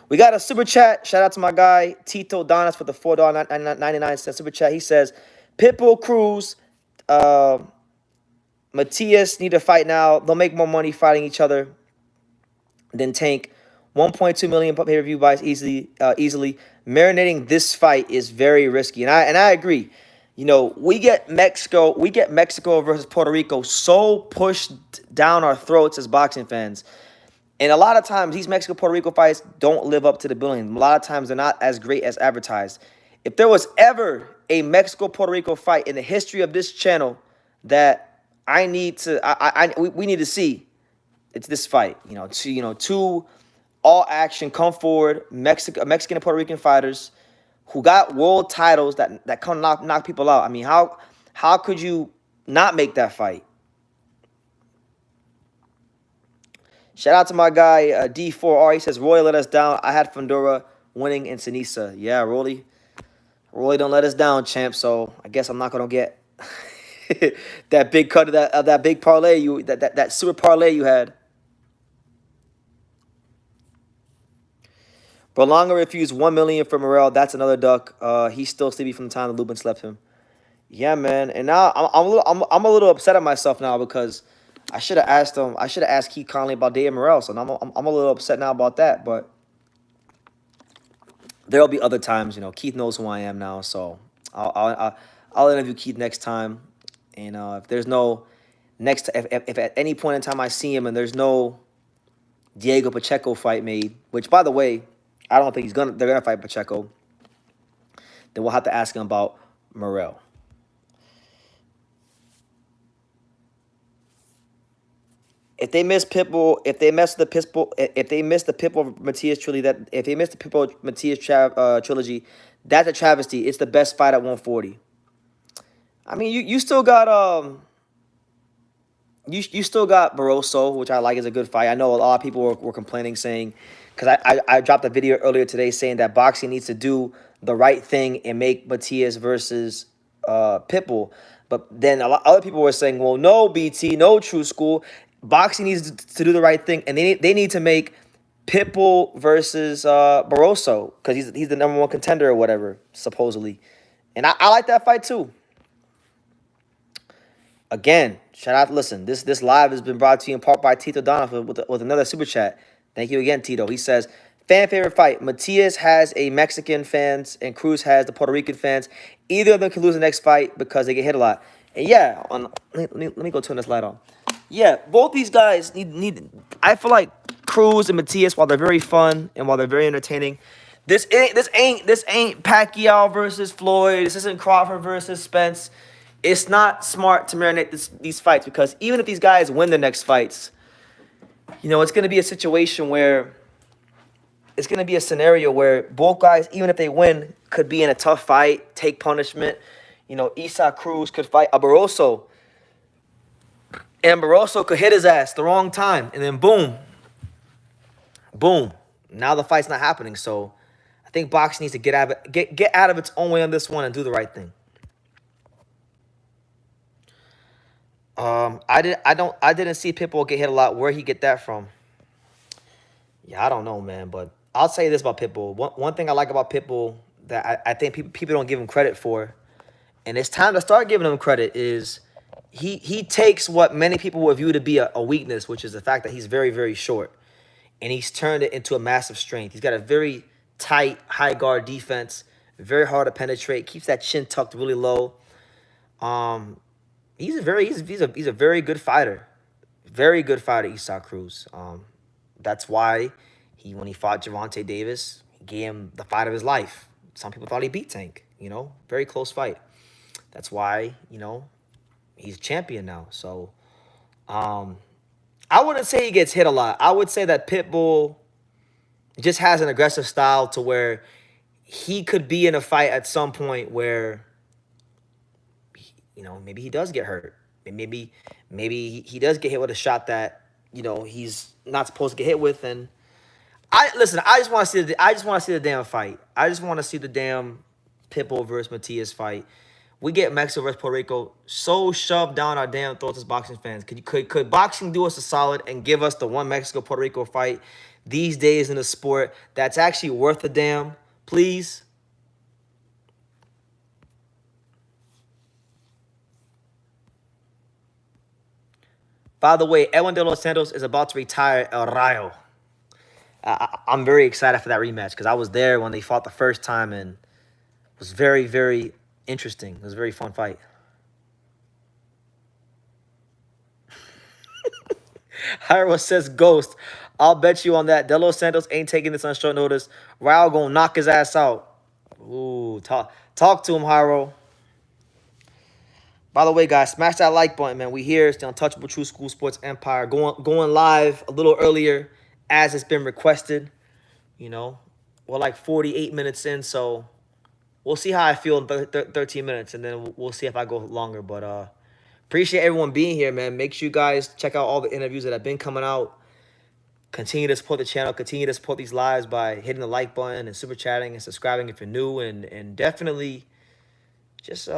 We got a super chat. Shout out to my guy Tito Donis for the $4.99 super chat. He says, Pitbull Cruz, Matias need to fight now. They'll make more money fighting each other than Tank. 1.2 million pay-per-view buys easily. Marinating this fight is very risky, and I agree. You know, we get Mexico versus Puerto Rico so pushed down our throats as boxing fans. And a lot of times, these Mexico-Puerto Rico fights don't live up to the billing. A lot of times, they're not as great as advertised. If there was ever a Mexico-Puerto Rico fight in the history of this channel that we need to see, it's this fight. You know, two all-action, come forward Mexican and Puerto Rican fighters who got world titles that come knock people out. I mean, how could you not make that fight? Shout out to my guy, D4R. He says, Roy let us down. I had Fundora winning in Sinisa. Yeah, Rolly don't let us down, champ. So I guess I'm not going to get that big cut of that big parlay, that super parlay you had. Berlanga refused $1 million for Morrell. That's another duck. He's still sleepy from the time the Lubin slept him. Yeah, man. And now I'm a little upset at myself now because I should have asked him. I should have asked Keith Conley about David Morrell. So I'm a little upset now about that. But there'll be other times. You know, Keith knows who I am now. So I'll interview Keith next time. And if there's no if at any point in time I see him and there's no Diego Pacheco fight made, which by the way, I don't think they're gonna fight Pacheco, then we'll have to ask him about Morrell. If they miss Pitbull, if they miss the Pitbull Matias trilogy, that's a travesty. It's the best fight at 140. I mean, you still got you still got Barroso, which I like is a good fight. I know a lot of people were complaining, saying, because I dropped a video earlier today saying that boxing needs to do the right thing and make Matias versus Pitbull. But then a lot other people were saying, well, no, BT, no True School. Boxing needs to do the right thing, and they need to make Pitbull versus Barroso because he's the #1 contender or whatever, supposedly. And I like that fight too. Again, shout out. Listen, this live has been brought to you in part by Tito Donovan with another super chat. Thank you again, Tito. He says, fan favorite fight. Matias has a Mexican fans and Cruz has the Puerto Rican fans. Either of them can lose the next fight because they get hit a lot. And yeah, let me go turn this light on. Yeah, both these guys need. I feel like Cruz and Matias, while they're very fun and while they're very entertaining, this ain't Pacquiao versus Floyd. This isn't Crawford versus Spence. It's not smart to marinate these fights because even if these guys win the next fights, It's going to be a situation where it's going to be a scenario where both guys, even if they win, could be in a tough fight, take punishment. Isaac Cruz could fight Barroso, and Barroso could hit his ass the wrong time, and then boom, boom. Now the fight's not happening. So I think boxing needs to get out of get out of its own way on this one and do the right thing. I didn't see Pitbull get hit a lot. Where he get that from? Yeah, I don't know, man. But I'll say this about Pitbull. One thing I like about Pitbull that I think people don't give him credit for, and it's time to start giving him credit, is he takes what many people would view to be a weakness, which is the fact that he's very, very short, and he's turned it into a massive strength. He's got a very tight, high guard defense, very hard to penetrate, keeps that chin tucked really low. He's a very good fighter. Very good fighter, Isaac Cruz. That's why when he fought Gervonta Davis, he gave him the fight of his life. Some people thought he beat Tank, very close fight. That's why, he's champion now. So I wouldn't say he gets hit a lot. I would say that Pitbull just has an aggressive style to where he could be in a fight at some point where, maybe he does get hurt. Maybe he does get hit with a shot that, he's not supposed to get hit with. And I just want to see the damn fight. I just want to see the damn Pitbull versus Matias fight. We get Mexico versus Puerto Rico so shoved down our damn throats as boxing fans. Could boxing do us a solid and give us the one Mexico Puerto Rico fight these days in the sport that's actually worth a damn, please? By the way, Edwin De Los Santos is about to retire El Rayo. I'm very excited for that rematch because I was there when they fought the first time and it was very, very interesting. It was a very fun fight. Hyro says, Ghost, I'll bet you on that. De Los Santos ain't taking this on short notice. Raul gonna knock his ass out. Ooh, talk to him, Hyro. By the way, guys, smash that like button, man. We here. It's the Untouchable True School Sports Empire. Going live a little earlier as it's been requested. We're like 48 minutes in, so we'll see how I feel in 13 minutes, and then we'll see if I go longer. But appreciate everyone being here, man. Make sure you guys check out all the interviews that have been coming out. Continue to support the channel. Continue to support these lives by hitting the like button and super chatting and subscribing if you're new, and definitely just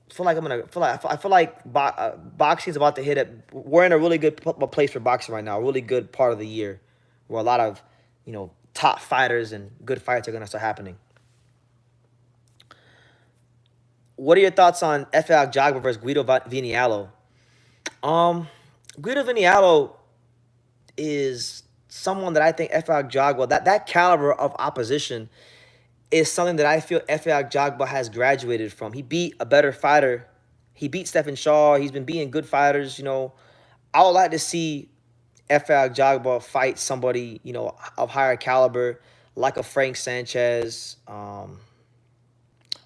I feel like boxing is about to hit it. We're in a really good place for boxing right now. A really good part of the year, where a lot of top fighters and good fights are gonna start happening. What are your thoughts on Efe Ajagba versus Guido Vinialo? Guido Vinialo is someone that I think Efe Ajagba, that caliber of opposition, is something that I feel Efe Ajagba has graduated from. He beat a better fighter. He beat Stephen Shaw. He's been beating good fighters. I would like to see Efe Ajagba fight somebody, of higher caliber, like a Frank Sanchez. Or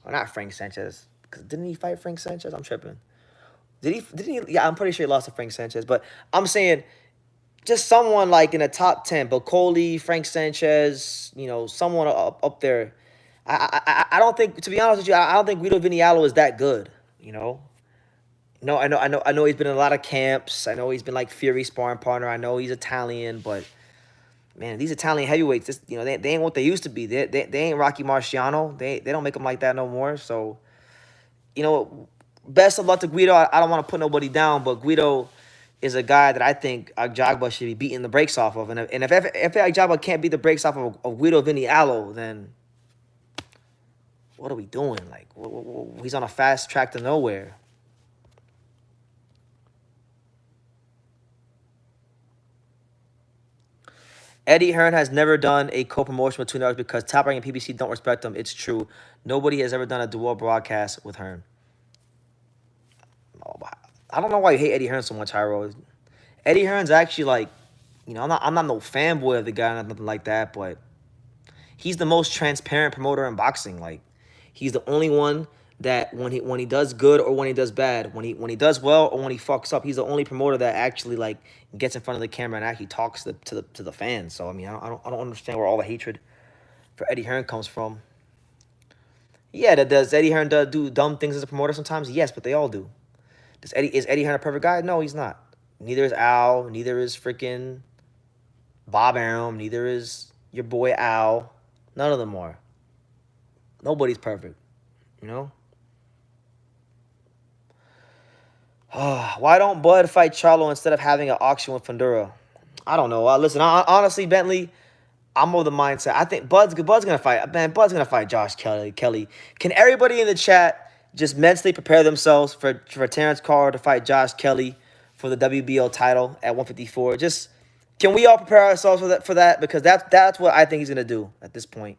not Frank Sanchez. Because didn't he fight Frank Sanchez? I'm tripping. Did he? Yeah, I'm pretty sure he lost to Frank Sanchez. But I'm saying just someone like in the top 10. Bocoli, Frank Sanchez, someone up there. I don't think, to be honest with you, I don't think Guido Vinialo is that good, No, I know he's been in a lot of camps. I know he's been like Fury sparring partner. I know he's Italian, but man, these Italian heavyweights, they ain't what they used to be. They ain't Rocky Marciano. They don't make them like that no more. So, best of luck to Guido. I don't want to put nobody down, but Guido is a guy that I think Ajagba should be beating the brakes off of. And if Ajagba can't beat the brakes off of Guido Vinialo, then what are we doing? Like, he's on a fast track to nowhere. Eddie Hearn has never done a co-promotion with Two Networks because Top Rank and PBC don't respect him. It's true. Nobody has ever done a dual broadcast with Hearn. I don't know why you hate Eddie Hearn so much, Hyro. Eddie Hearn's actually like, I'm not no fanboy of the guy, nothing like that, but he's the most transparent promoter in boxing. Like, he's the only one that when he does good or when he does bad, when he does well or when he fucks up, he's the only promoter that actually like gets in front of the camera and actually talks to the fans. So I mean, I don't understand where all the hatred for Eddie Hearn comes from. Yeah, does Eddie Hearn do dumb things as a promoter sometimes? Yes, but they all do. Is Eddie Hearn a perfect guy? No, he's not. Neither is Al. Neither is freaking Bob Arum. Neither is your boy Al. None of them are. Nobody's perfect. You know? Why don't Bud fight Charlo instead of having an auction with Fundura? I don't know. Listen, honestly, Bentley, I'm of the mindset. I think Bud's gonna fight. Man, Bud's gonna fight Josh Kelly. Can everybody in the chat just mentally prepare themselves for Terrence Carr to fight Josh Kelly for the WBO title at 154? Just can we all prepare ourselves for that? Because that's what I think he's gonna do at this point.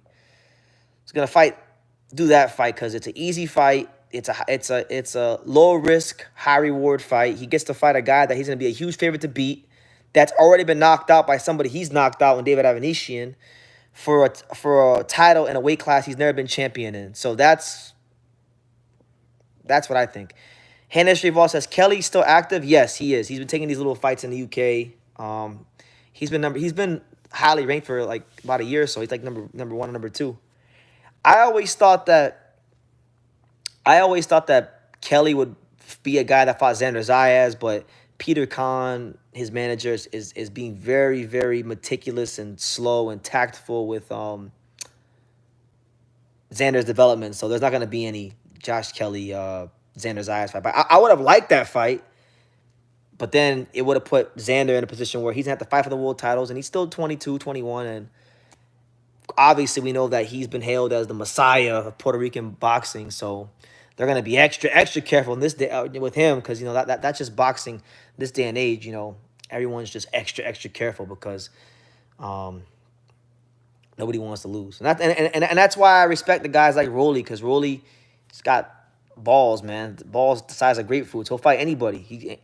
He's gonna do that fight because it's an easy fight. It's a low risk, high reward fight. He gets to fight a guy that he's gonna be a huge favorite to beat. That's already been knocked out by somebody he's knocked out in David Avanesyan for a title in a weight class he's never been champion in. So that's what I think. Hannah Shrevall says, Kelly's still active? Yes, he is. He's been taking these little fights in the UK. He's been highly ranked for like about a year or so. He's like number one or number two. I always thought that Kelly would be a guy that fought Xander Zayas, but Peter Khan, his manager, is being very, very meticulous and slow and tactful with Xander's development. So there's not going to be any Josh Kelly, Xander Zayas fight. But I would have liked that fight, but then it would have put Xander in a position where he's going to have to fight for the world titles, and he's still 22, 21, and obviously we know that he's been hailed as the messiah of Puerto Rican boxing, so they're going to be extra careful in this day with him because, you know, that's just boxing this day and age. You know, everyone's just extra careful because nobody wants to lose. And that's why I respect the guys like Rolly, because Rolly's got balls, man. Balls the size of grapefruits. He'll fight anybody.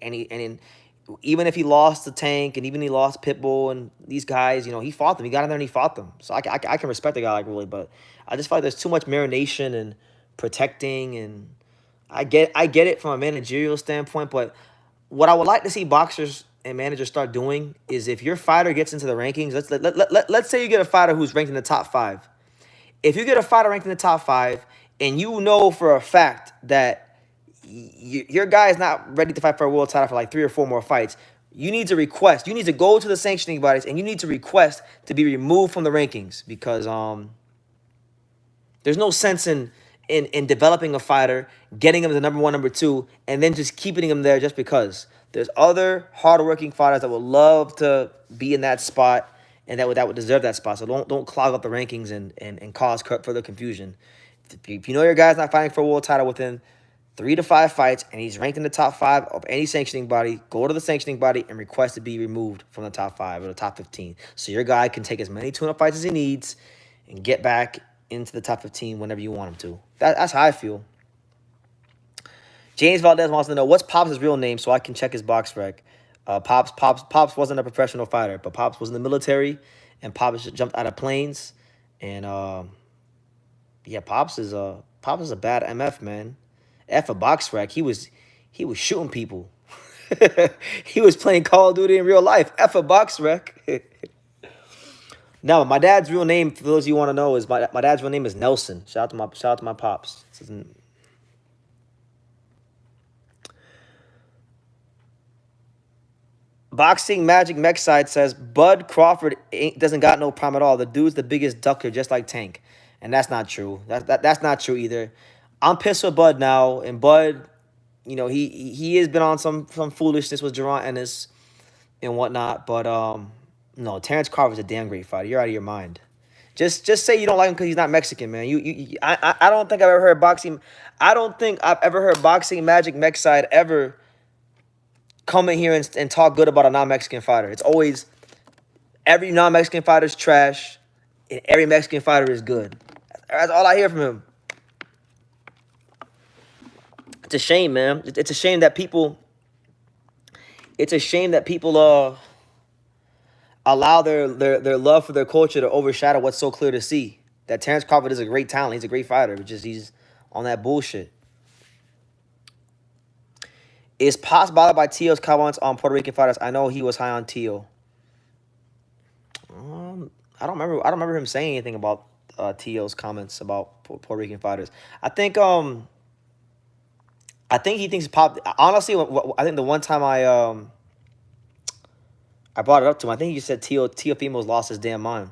Even if he lost the Tank and even he lost Pitbull and these guys, you know, he fought them. He got in there and he fought them. So I can respect a guy like Rolly, but I just feel like there's too much marination and protecting, and I get it from a managerial standpoint, but what I would like to see boxers and managers start doing is if your fighter gets into the rankings, let's say you get a fighter who's ranked in the top 5. If you get a fighter ranked in the top 5 and you know for a fact that your guy is not ready to fight for a world title for like 3 or 4 more fights, you need to request. You need to go to the sanctioning bodies and you need to request to be removed from the rankings because there's no sense in developing a fighter, getting him to number 1, number 2, and then just keeping him there just because. There's other hardworking fighters that would love to be in that spot and that would deserve that spot. So don't clog up the rankings and cause further confusion. If you know your guy's not fighting for a world title within 3 to 5 fights and he's ranked in the top 5 of any sanctioning body, go to the sanctioning body and request to be removed from the top 5 or the top 15. So your guy can take as many tune-up fights as he needs and get back into the top 15 whenever you want him to. That's how I feel. James Valdez wants to know, what's Pops' real name so I can check his box rec. Pops wasn't a professional fighter, but Pops was in the military, and Pops jumped out of planes. And, yeah, Pops is a bad MF, man. F a box rec. He was shooting people. He was playing Call of Duty in real life. F a box rec. Now, my dad's real name, for those of you who want to know, is my dad's real name is Nelson. Shout out to my pops. Boxing Magic Mech side says Bud Crawford doesn't got no prime at all. The dude's the biggest ducker, just like Tank, and that's not true. That's not true either. I'm pissed with Bud now, and Bud, you know, he has been on some foolishness with Jaron Ennis and whatnot, but no, Terrence Crawford's a damn great fighter. You're out of your mind. Just say you don't like him because he's not Mexican, man. I don't think I've ever heard boxing. I don't think I've ever heard Boxing Magic Mech side ever come in here and talk good about a non-Mexican fighter. It's always every non-Mexican fighter is trash and every Mexican fighter is good. That's all I hear from him. It's a shame, man. It's a shame that people. It's a shame that people allow their love for their culture to overshadow what's so clear to see. That Terrence Crawford is a great talent. He's a great fighter, but just he's on that bullshit. Is Potts bothered by Tio's comments on Puerto Rican fighters? I know he was high on Tio. I don't remember. I don't remember him saying anything about Tio's comments about Puerto Rican fighters. I think he thinks Pop. Honestly, I think the one time I brought it up to him, I think he just said Teofimo's lost his damn mind.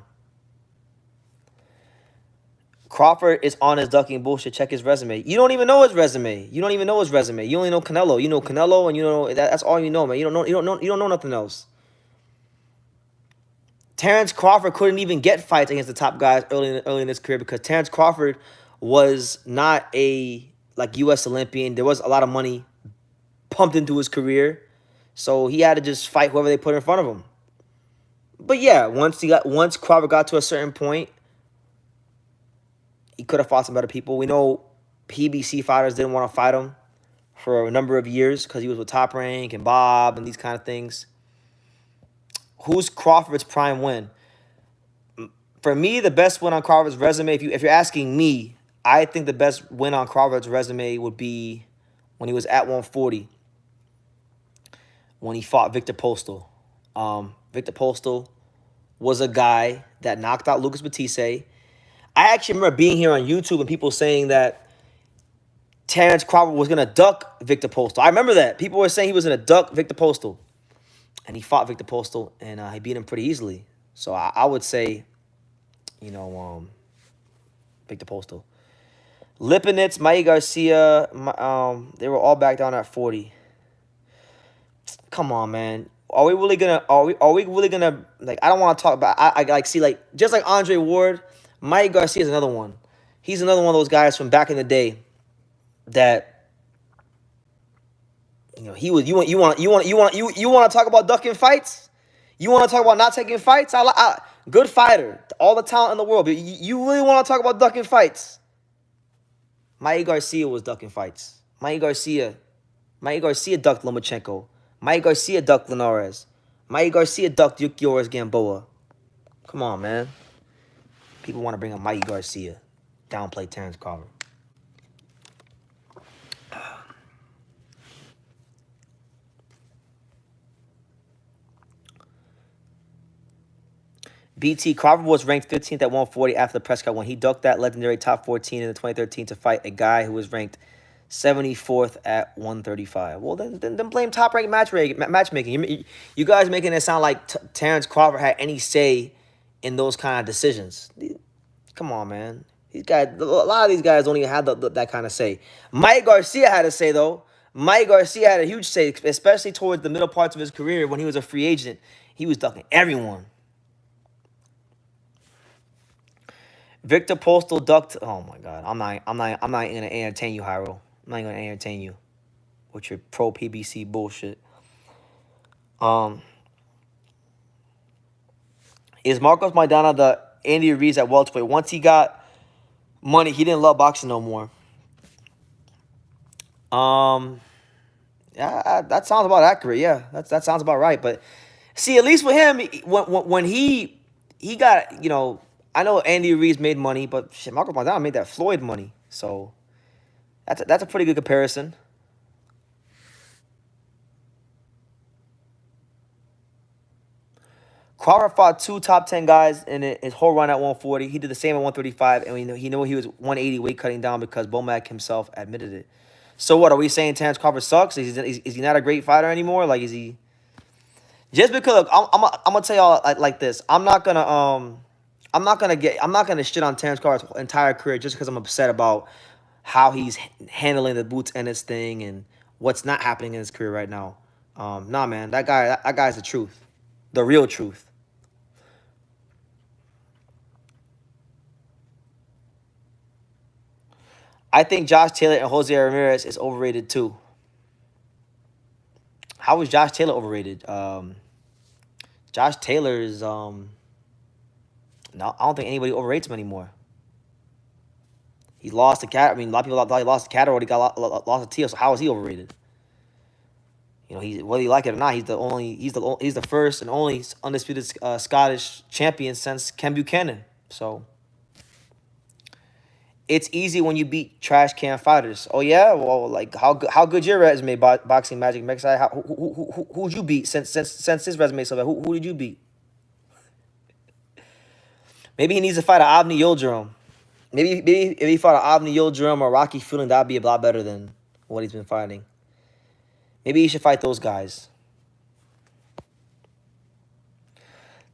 Crawford is on his ducking bullshit. Check his resume. You don't even know his resume. You don't even know his resume. You only know Canelo. You know Canelo, and you know that's all you know, man. You don't know. You don't know nothing else. Terrence Crawford couldn't even get fights against the top guys early in his career because Terrence Crawford was not a U.S. Olympian. There was a lot of money pumped into his career, so he had to just fight whoever they put in front of him. But yeah, once Crawford got to a certain point, he could have fought some better people. We know PBC fighters didn't want to fight him for a number of years because he was with Top Rank and Bob and these kind of things. Who's Crawford's prime win? For me, the best win on Crawford's resume, if you're asking me, I think the best win on Crawford's resume would be when he was at 140, when he fought Victor Postal. Victor Postal was a guy that knocked out Lucas Batiste. I actually remember being here on YouTube and people saying that Terrence Crawford was going to duck Victor Postal. I remember that. People were saying he was going to duck Victor Postal. And he fought Victor Postal, and he beat him pretty easily. So I would say, Victor Postal. Lipinets, Mike Garcia, they were all back down at 40. Come on, man. Are we really gonna? Are we really gonna? I don't want to talk about. I see just like Andre Ward, Mike Garcia is another one. He's another one of those guys from back in the day that. He was. You want to talk about ducking fights? You want to talk about not taking fights? Good fighter, all the talent in the world. But you really want to talk about ducking fights? Mike Garcia was ducking fights. Mike Garcia ducked Lomachenko. Mike Garcia ducked Linares. Mike Garcia ducked Yukiores Gamboa. Come on, man. People want to bring up Mike Garcia, downplay Terrence Crawford. BT Crawford was ranked 15th at 140 after the press cut when he ducked that legendary top 14 in the 2013 to fight a guy who was ranked 74th at 135. Well, then blame Top Rank matchmaking. You guys making it sound like Terrence Crawford had any say in those kind of decisions. Come on, man. These guys, a lot of these guys don't even have that kind of say. Mike Garcia had a say, though. Mike Garcia had a huge say, especially towards the middle parts of his career when he was a free agent. He was ducking everyone. Victor Postal ducked. Oh my God, I'm not gonna entertain you, Hyro. I'm not gonna entertain you with your pro PBC bullshit. Is Marcos Maidana the Andy Ruiz at welterweight? Once he got money, he didn't love boxing no more. Yeah, that sounds about accurate. Yeah, that sounds about right. But see, at least with him, when he got, I know Andy Ruiz made money, but shit, Marcos Maidana made that Floyd money. So that's a pretty good comparison. Crawford fought 2 top 10 guys in his whole run at 140. He did the same at 135, and he knew he was 180 weight cutting down because Bomac himself admitted it. So what, are we saying Terrence Crawford sucks? Is he not a great fighter anymore? Is he? Just because, look, I'm gonna tell y'all like this. I'm not gonna shit on Terrence Crawford's entire career just because I'm upset about how he's handling the boots and his thing and what's not happening in his career right now. Nah, man, that guy's the truth, the real truth. I think Josh Taylor and Jose Ramirez is overrated too. How is Josh Taylor overrated? Josh Taylor is no, I don't think anybody overrates him anymore. He lost the cat. I mean, a lot of people thought he lost the cat or he got lost the Tio. So how is he overrated? He whether you like it or not, he's the first and only undisputed Scottish champion since Ken Buchanan. So It's easy when you beat trash can fighters. Oh yeah, well, like how good your resume, boxing magic Mix? How who'd you beat since his resume so bad? Who did you beat? Maybe he needs to fight an Avni Yildirim. Maybe if he fought an Avni Yildirim or Rocky Fielding, that'd be a lot better than what he's been fighting. Maybe he should fight those guys.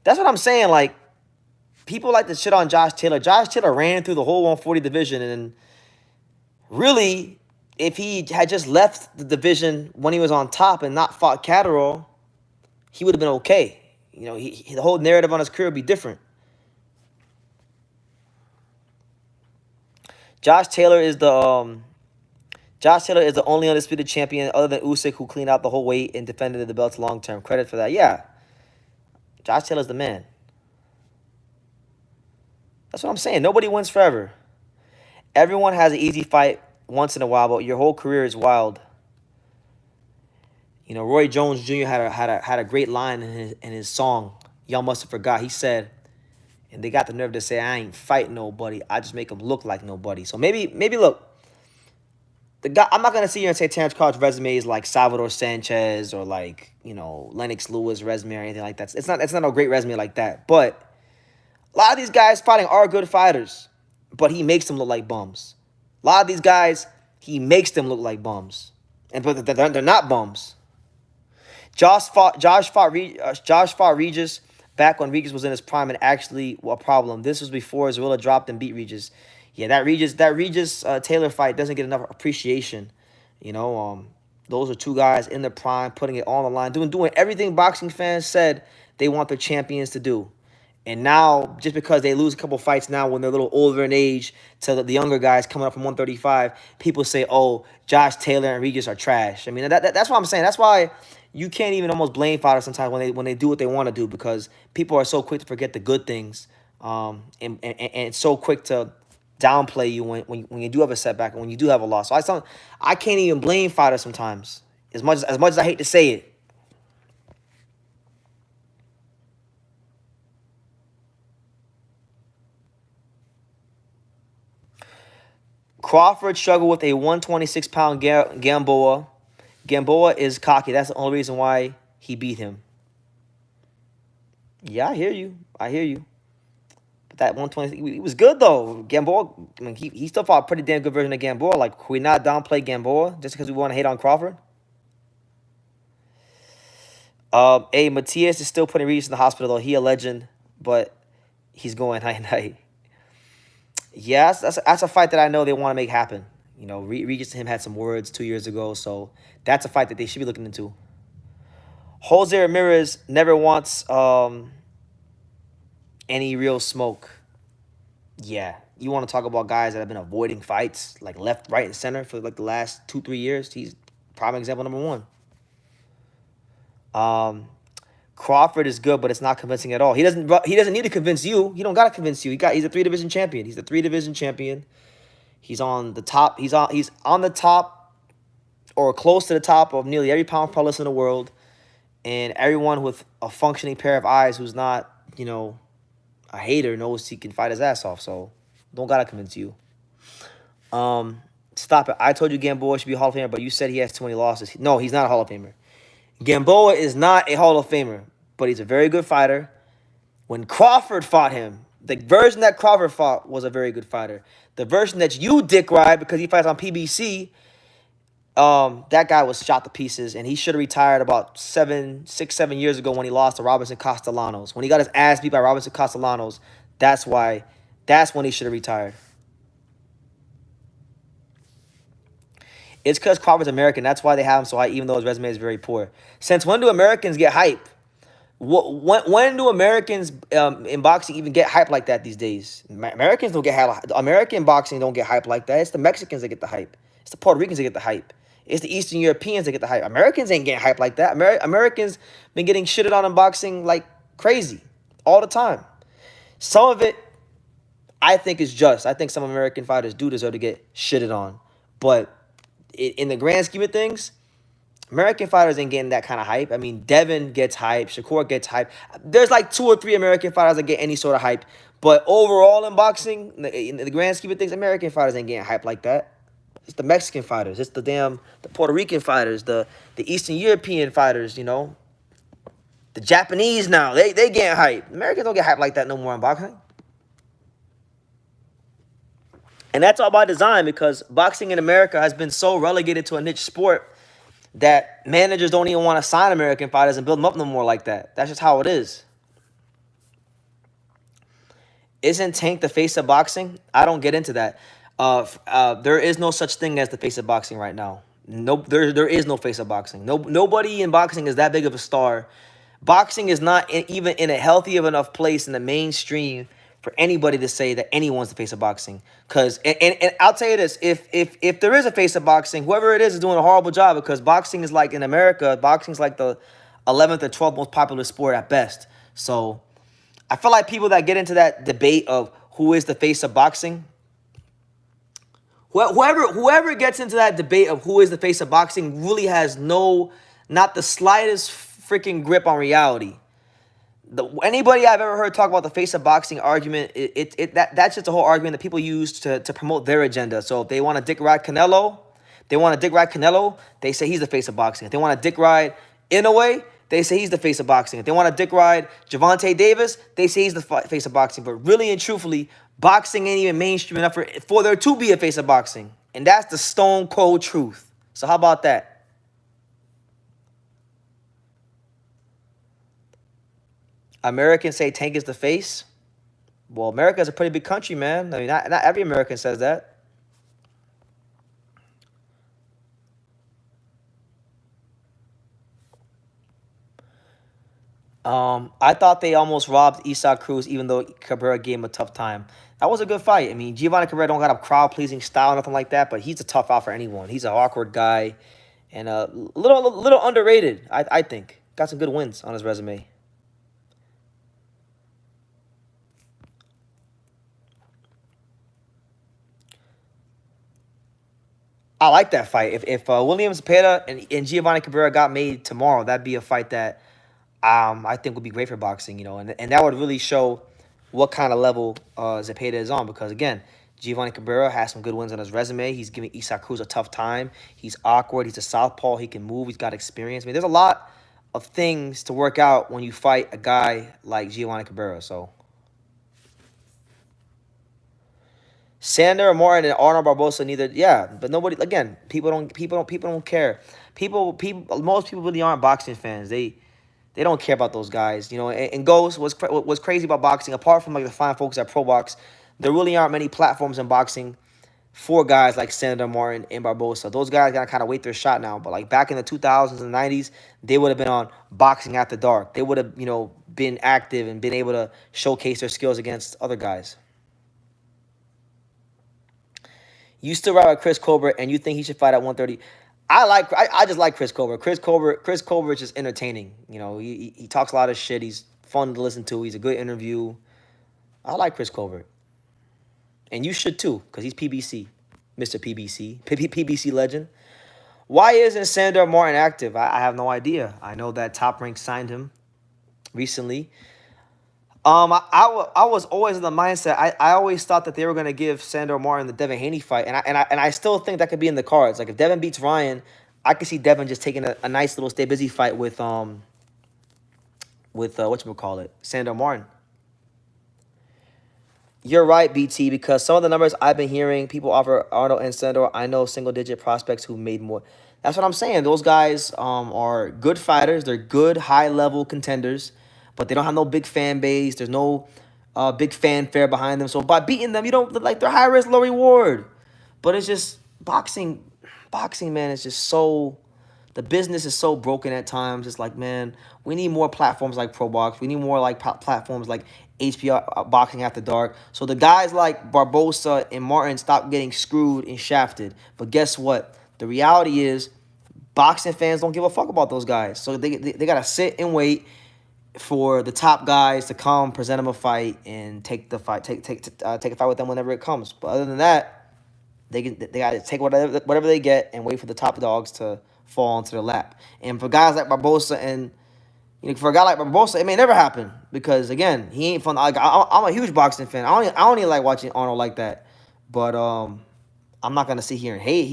That's what I'm saying. Like, people like to shit on Josh Taylor. Josh Taylor ran through the whole 140 division, and really, if he had just left the division when he was on top and not fought Catterall, he would have been okay. You know, the whole narrative on his career would be different. Josh Taylor is the only undisputed champion other than Usyk who cleaned out the whole weight and defended the belts long term. Credit for that. Yeah, Josh Taylor's the man. That's what I'm saying. Nobody wins forever. Everyone has an easy fight once in a while, but your whole career is wild. You know, Roy Jones Jr. had a great line in his song. Y'all must have forgot. He said, and they got the nerve to say, "I ain't fighting nobody. I just make them look like nobody." So maybe look. The guy, I'm not gonna sit here and say Terrence Crawford's resume is like Salvador Sanchez or like, you know, Lennox Lewis' resume or anything like that. It's not a great resume like that. But a lot of these guys fighting are good fighters, but he makes them look like bums. A lot of these guys, he makes them look like bums, but they're not bums. Josh fought Regis back when Regis was in his prime and actually a problem. This was before Zorilla dropped and beat Regis. Yeah, that Regis Taylor fight doesn't get enough appreciation. You know, those are two guys in their prime, putting it all on the line, doing everything boxing fans said they want their champions to do. And now, just because they lose a couple fights now when they're a little older in age to the younger guys coming up from 135, people say, oh, Josh Taylor and Regis are trash. I mean, that's what I'm saying. That's why you can't even almost blame fighters sometimes when they do what they want to do, because people are so quick to forget the good things, and so quick to downplay you when you do have a setback and when you do have a loss. So I can't even blame fighters sometimes, as much as I hate to say it. Crawford struggled with a 126-pound Gamboa. Gamboa is cocky. That's the only reason why he beat him. Yeah, I hear you. But that 120, he was good, though. Gamboa, I mean, he still fought a pretty damn good version of Gamboa. Like, could we not downplay Gamboa just because we want to hate on Crawford? Matias is still putting Regis in the hospital, though. He a legend, but he's going night-night. Yes, that's a fight that I know they want to make happen. You know, Regis and him had some words 2 years ago, so that's a fight that they should be looking into. Jose Ramirez never wants any real smoke. Yeah, you want to talk about guys that have been avoiding fights, like left, right, and center for like the last 2-3 years. He's prime example number one. Crawford is good, but it's not convincing at all. He doesn't need to convince you. He don't gotta convince you. He's a 3-division champion. He's the 3-division champion. He's on the top. He's on the top or close to the top of nearly every pound pro list in the world. And everyone with a functioning pair of eyes who's not, you know, a hater knows he can fight his ass off. So don't gotta convince you. Stop it. I told you Gamboa should be a Hall of Famer, but you said he has too many losses. No, he's not a Hall of Famer. Gamboa is not a Hall of Famer, but he's a very good fighter. When Crawford fought him, the version that Crawford fought was a very good fighter. The version that you dick ride because he fights on PBC, that guy was shot to pieces, and he should have retired about 7 years ago when he lost to Robinson Castellanos. When he got his ass beat by Robinson Castellanos, that's when he should have retired. It's because Crawford's American. That's why they have him so high, even though his resume is very poor. Since when do Americans get hype? When do Americans in boxing even get hype like that these days? Americans don't get hype. American boxing don't get hype like that. It's the Mexicans that get the hype. It's the Puerto Ricans that get the hype. It's the Eastern Europeans that get the hype. Americans ain't getting hype like that. Americans been getting shitted on in boxing like crazy all the time. Some of it, I think, is just. I think some American fighters do deserve to get shitted on. But in the grand scheme of things, American fighters ain't getting that kind of hype. I mean, Devin gets hype. Shakur gets hype. There's like 2 or 3 American fighters that get any sort of hype. But overall in boxing, in the grand scheme of things, American fighters ain't getting hype like that. It's the Mexican fighters. It's the Puerto Rican fighters, the Eastern European fighters, you know. The Japanese now, they getting hype. Americans don't get hype like that no more in boxing. And that's all by design because boxing in America has been so relegated to a niche sport that managers don't even want to sign American fighters and build them up no more like that. That's just how it is. Isn't Tank the face of boxing? I don't get into that. There is no such thing as the face of boxing right now. No, there is no face of boxing. Nobody in boxing is that big of a star. Boxing is not even in a healthy of enough place in the mainstream for anybody to say that anyone's the face of boxing. Cause and I'll tell you this: if there is a face of boxing, whoever it is doing a horrible job because boxing is like in America, boxing's like the 11th or 12th most popular sport at best. So I feel like people that get into that debate of who is the face of boxing, whoever gets into that debate of who is the face of boxing really has not the slightest freaking grip on reality. Anybody I've ever heard talk about the face of boxing argument, that's just a whole argument that people use to promote their agenda. So if they want to dick ride Canelo, they say he's the face of boxing. If they want to dick ride Inoue, they say he's the face of boxing. If they want to dick ride Gervonta Davis, they say he's the face of boxing. But really and truthfully, boxing ain't even mainstream enough for there to be a face of boxing. And that's the stone cold truth. So how about that? Americans say Tank is the face. Well, America's a pretty big country, man. I mean, not every American says that. I thought they almost robbed Isaac Cruz, even though Cabrera gave him a tough time. That was a good fight. I mean, Giovanni Cabrera don't got a crowd-pleasing style, nothing like that, but he's a tough out for anyone. He's an awkward guy and a little underrated, I think. Got some good wins on his resume. I like that fight. If William Zepeda and Giovanni Cabrera got made tomorrow, that'd be a fight that I think would be great for boxing, you know, and that would really show what kind of level Zepeda is on because, again, Giovanni Cabrera has some good wins on his resume. He's giving Isaac Cruz a tough time. He's awkward. He's a southpaw. He can move. He's got experience. I mean, there's a lot of things to work out when you fight a guy like Giovanni Cabrera, so... Sandor Martin and Arnold Barbosa neither. Yeah, but nobody. Again, people don't care. Most people really aren't boxing fans. They don't care about those guys. You know, and Ghost was crazy about boxing. Apart from like the fine folks at Pro Box, there really aren't many platforms in boxing for guys like Sandor Martin and Barbosa. Those guys gotta kind of wait their shot now. But like back in the 2000s and 90s, they would have been on Boxing After Dark. They would have, you know, been active and been able to showcase their skills against other guys. You still ride with Chris Colbert, and you think he should fight at 130. I just like Chris Colbert. Chris Colbert is just entertaining. You know, he talks a lot of shit. He's fun to listen to. He's a good interview. I like Chris Colbert. And you should too, because he's PBC. Mr. PBC. PBC legend. Why isn't Sandor Martin active? I have no idea. I know that Top Rank signed him recently. I was always in the mindset. I always thought that they were gonna give Sandor Martin the Devin Haney fight, and I still think that could be in the cards. Like if Devin beats Ryan, I could see Devin just taking a nice little stay busy fight with whatchamacallit, Sandor Martin. You're right, BT, because some of the numbers I've been hearing, people offer Arnold and Sandor. I know single digit prospects who made more. That's what I'm saying. Those guys are good fighters. They're good high level contenders, but they don't have no big fan base. There's no big fanfare behind them. So by beating them, you don't like they're high risk, low reward. But it's just boxing. Boxing, man, is just so. The business is so broken at times. It's like, man, we need more platforms like Pro Box. We need more like platforms like HPR Boxing After Dark. So the guys like Barbosa and Martin stop getting screwed and shafted. But guess what? The reality is boxing fans don't give a fuck about those guys. So they got to sit and wait for the top guys to come, present them a fight, and take the fight, take a fight with them whenever it comes. But other than that, they got to take whatever they get and wait for the top dogs to fall into their lap. And for guys like Barbosa and for a guy like Barbosa, it may never happen because again, he ain't fun. Like I'm a huge boxing fan. I don't even like watching Arnold like that. But I'm not gonna sit here and hate.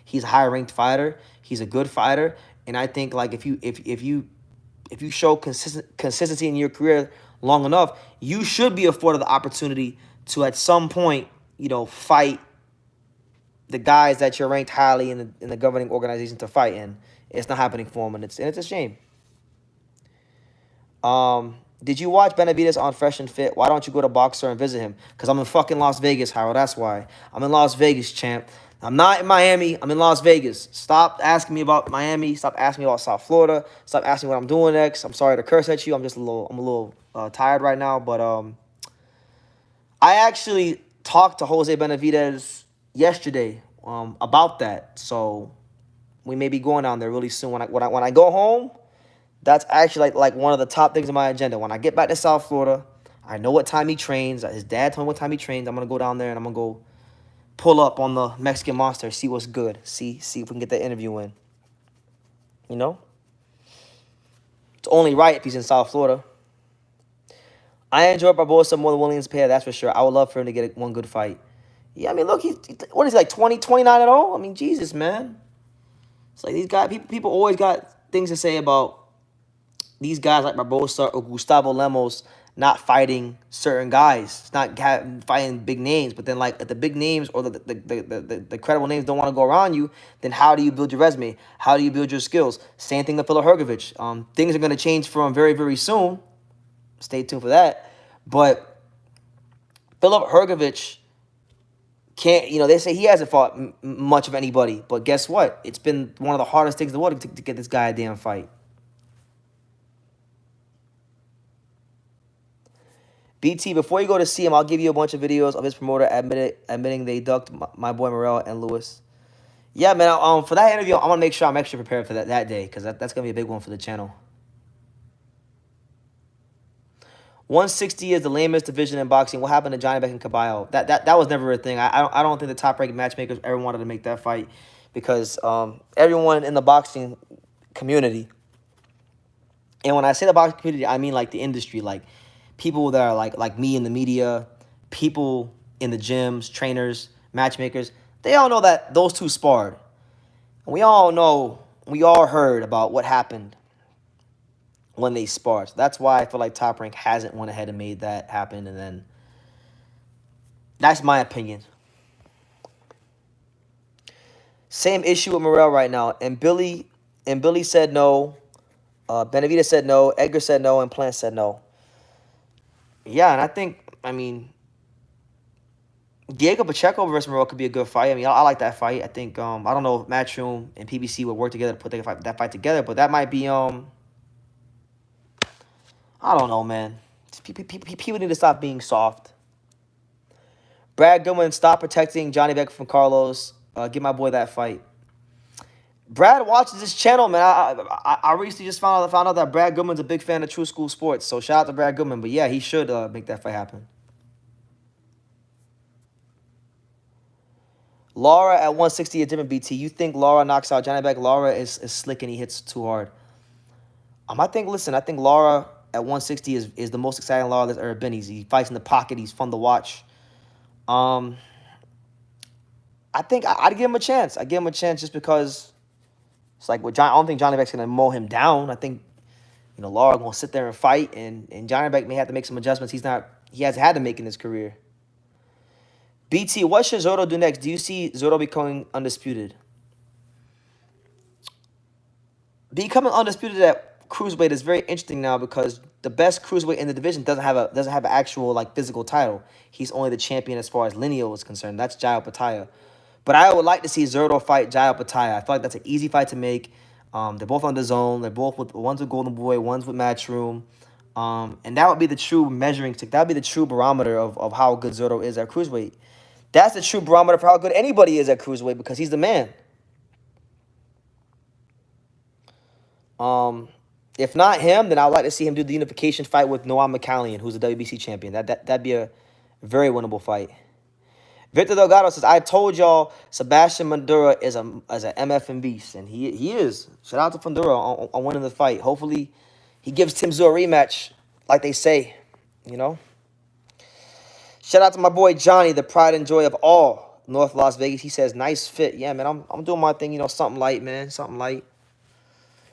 He's a high ranked fighter. He's a good fighter, and I think like if you show consistency in your career long enough, you should be afforded the opportunity to at some point, fight the guys that you're ranked highly in the governing organization to fight in. It's not happening for him, and it's a shame. Did you watch Benavidez on Fresh and Fit? Why don't you go to Boxer and visit him? Because I'm in fucking Las Vegas, Harold. That's why. I'm in Las Vegas, champ. I'm not in Miami. I'm in Las Vegas. Stop asking me about Miami. Stop asking me about South Florida. Stop asking me what I'm doing next. I'm sorry to curse at you. I'm a little tired right now. But I actually talked to Jose Benavidez yesterday about that. So we may be going down there really soon. When I go home, that's actually like one of the top things on my agenda. When I get back to South Florida, I know what time he trains. His dad told me what time he trains. I'm gonna go down there and I'm gonna go pull up on the Mexican Monster, see what's good. See if we can get that interview in. It's only right if he's in South Florida. I enjoy Barbosa more than Williams Pair, that's for sure. I would love for him to get one good fight. Yeah, I mean, look, what is he, like 20, 29 and 0? I mean, Jesus, man. It's like these guys, people always got things to say about these guys like Barbosa or Gustavo Lemos not fighting certain guys. It's not fighting big names. But then, like, if the big names or the credible names don't want to go around you, then how do you build your resume? How do you build your skills? Same thing with Philip Hrgovic. Things are going to change for him very, very soon. Stay tuned for that. But Philip Hrgovic can't, they say he hasn't fought much of anybody. But guess what? It's been one of the hardest things in the world to get this guy a damn fight. BT, before you go to see him, I'll give you a bunch of videos of his promoter admitting they ducked my boy Morrell and Lewis. Yeah, man. For that interview, I'm gonna make sure I'm extra prepared for that day because that's gonna be a big one for the channel. 160 is the lamest division in boxing. What happened to Johnny Beck and Caballo? That was never a thing. I don't think the top-ranked matchmakers ever wanted to make that fight because everyone in the boxing community, and when I say the boxing community, I mean like the industry, like people that are like me in the media, people in the gyms, trainers, matchmakers, they all know that those two sparred. And we all heard about what happened when they sparred. So that's why I feel like Top Rank hasn't went ahead and made that happen. And then that's my opinion. Same issue with Morrell right now. And Billy said no. Benavidez said no. Edgar said no. And Plant said no. Yeah, and I think, Diego Pacheco versus Morrell could be a good fight. I like that fight. I think, I don't know if Matchroom and PBC would work together to put that fight together, but that might be, I don't know, man. People need to stop being soft. Brad Goodman, stop protecting Johnny Beck from Carlos. Give my boy that fight. Brad watches this channel, man. I recently just found out that Brad Goodman's a big fan of True School Sports. So shout out to Brad Goodman. But yeah, he should make that fight happen. Laura at 160 a different BT. You think Laura knocks out Johnny Beck? Laura is slick and he hits too hard. I think Laura at 160 is the most exciting Laura that's ever been. He fights in the pocket. He's fun to watch. I think I'd give him a chance. I'd give him a chance just because it's like I don't think Johnny Beck's gonna mow him down. I think Laura gonna sit there and fight, and Johnny Beck may have to make some adjustments. He hasn't had to make in his career. BT, what should Zotto do next? Do you see Zotto becoming undisputed? Becoming undisputed at cruiserweight is very interesting now because the best cruiserweight in the division doesn't have an actual physical title. He's only the champion as far as lineal is concerned. That's Jai Opetaia. But I would like to see Zotto fight Jai Opetaia. I feel like that's an easy fight to make. They're both on the zone. They're both one's with Golden Boy, one's with Matchroom. And that would be the true measuring stick. That would be the true barometer of how good Zotto is at cruiserweight. That's the true barometer for how good anybody is at cruiserweight because he's the man. If not him, then I would like to see him do the unification fight with Noam McCallion, who's a WBC champion. That'd be a very winnable fight. Victor Delgado says, I told y'all Sebastian Fundora is a MFN beast, and he is. Shout out to Fundora on winning the fight. Hopefully, he gives Tim Tszyu a rematch, like they say. You know. Shout out to my boy Johnny, the pride and joy of all North Las Vegas. He says, nice fit. Yeah, man, I'm doing my thing. You know, something light, man, something light.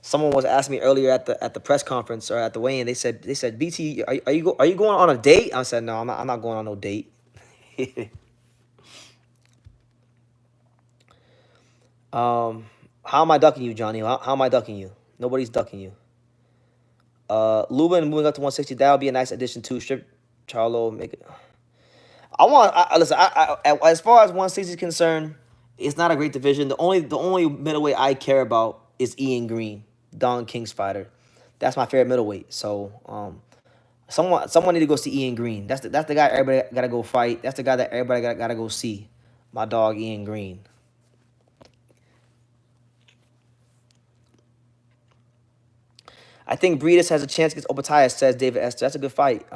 Someone was asking me earlier at the press conference or at the weigh-in. They said BT, are you going on a date? I said no, I'm not going on no date. How am I ducking you, Johnny? How am I ducking you? Nobody's ducking you. Lubin moving up to 160. That would be a nice addition too. Strip Charlo, make it. Listen. As far as 160 is concerned, it's not a great division. The only middleweight I care about is Ian Green, Don King's fighter. That's my favorite middleweight. So someone need to go see Ian Green. That's the guy everybody gotta go fight. That's the guy that everybody gotta go see. My dog Ian Green. I think Breedis has a chance against Opataya, says David Esther. That's a good fight.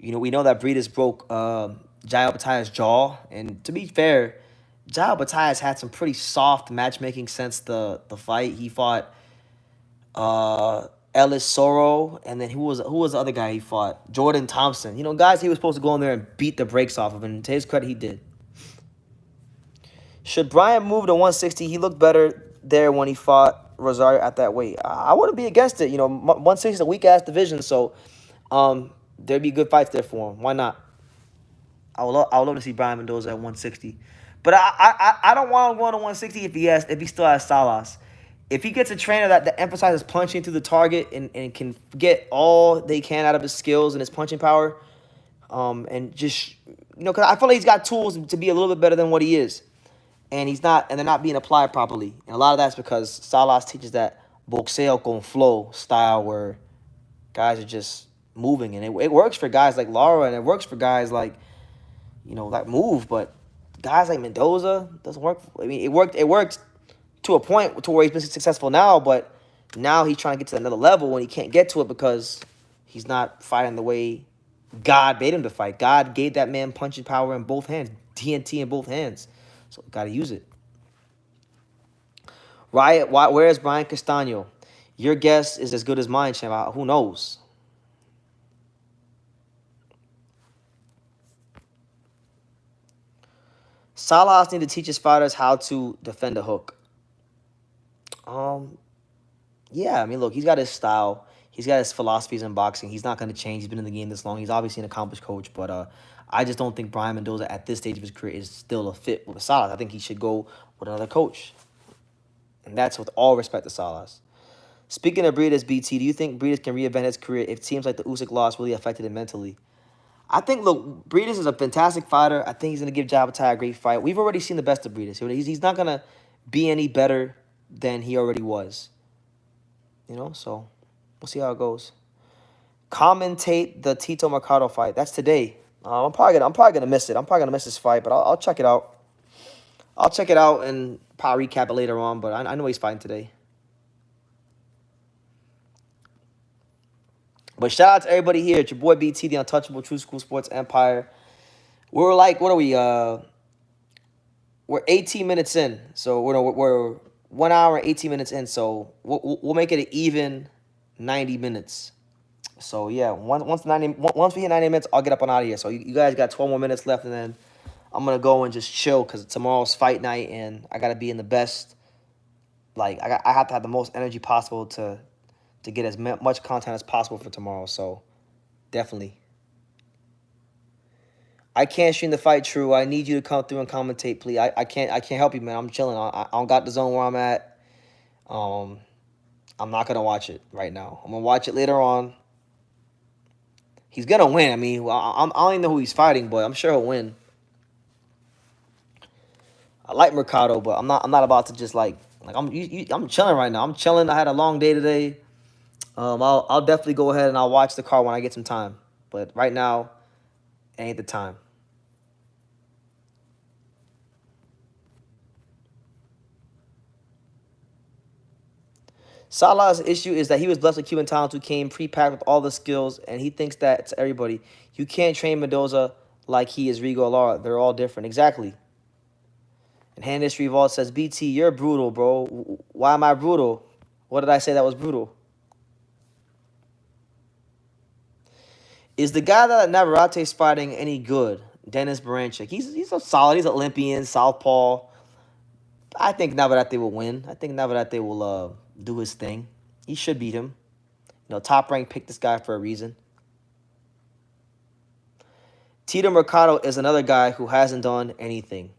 You know, we know that Breedis broke Jai Opataya's jaw. And to be fair, Jai Opataya's had some pretty soft matchmaking since the fight. He fought Ellis Soro, and then who was the other guy he fought? Jordan Thompson. You know, guys he was supposed to go in there and beat the brakes off of, and to his credit, he did. Should Brian move to 160? He looked better there when he fought Rosario at that weight. I wouldn't be against it. You know, 160 is a weak-ass division, so there'd be good fights there for him. Why not? I would love to see Brian Mendoza at 160. But I don't want him going to 160 if he still has Salas. If he gets a trainer that emphasizes punching through the target and can get all they can out of his skills and his punching power, and just, you know, because I feel like he's got tools to be a little bit better than what he is. And they're not being applied properly. And a lot of that's because Salas teaches that boxeo con flow style where guys are just moving. And it works for guys like Lara, and it works for guys like, you know, that move. But guys like Mendoza doesn't work. I mean, it worked to a point to where he's been successful now, but now he's trying to get to another level when he can't get to it because he's not fighting the way God made him to fight. God gave that man punching power in both hands, TNT in both hands. So got to use it. Riot, where is Brian Castano? Your guess is as good as mine, champ. Who knows? Salas need to teach his fighters how to defend a hook. Yeah, I mean, look, he's got his style. He's got his philosophies in boxing. He's not going to change. He's been in the game this long. He's obviously an accomplished coach, but I just don't think Brian Mendoza at this stage of his career is still a fit with Salas. I think he should go with another coach. And that's with all respect to Salas. Speaking of Breedis, BT, do you think Breedis can reinvent his career if it seems like the Usyk loss really affected him mentally? I think, look, Breedis is a fantastic fighter. I think he's going to give Jai Opataia a great fight. We've already seen the best of Breedis. He's not going to be any better than he already was. You know, so we'll see how it goes. Commentate the Tito Mercado fight. That's today. I'm probably gonna miss it. I'm probably gonna miss this fight, but I'll check it out. I'll check it out and probably recap it later on. But I know he's fighting today. But shout out to everybody here. It's your boy BT, the Untouchable True School Sports Empire. We're like, what are we? We're 18 minutes in, so we're 1 hour 18 minutes in. So we'll make it an even 90 minutes. So yeah, once we hit 90 minutes, I'll get up and out of here. So you guys got 12 more minutes left, and then I'm gonna go and just chill because tomorrow's fight night, and I gotta be in the best. Like I have to have the most energy possible to get as much content as possible for tomorrow. So definitely, I can't stream the fight. True, I need you to come through and commentate, please. I can't help you, man. I'm chilling. I don't got the zone where I'm at. I'm not gonna watch it right now. I'm gonna watch it later on. He's gonna win. I mean, I don't even know who he's fighting, but I'm sure he'll win. I like Mercado, but I'm not about to just I'm chilling right now. I'm chilling. I had a long day today. I'll definitely go ahead and I'll watch the card when I get some time. But right now, it ain't the time. Salah's issue is that he was blessed with Cuban talent who came pre-packed with all the skills, and he thinks that it's everybody. You can't train Mendoza like he is Rigo Lara. They're all different. Exactly. And Hand History Vault says, BT, you're brutal, bro. Why am I brutal? What did I say that was brutal? Is the guy that Navarrete's fighting any good? Dennis Baranchik. He's a solid. He's Olympian, southpaw. I think Navarrete will win. I think Navarrete will do his thing. He should beat him. You know, Top Rank picked this guy for a reason. Tito Mercado is another guy who hasn't done anything.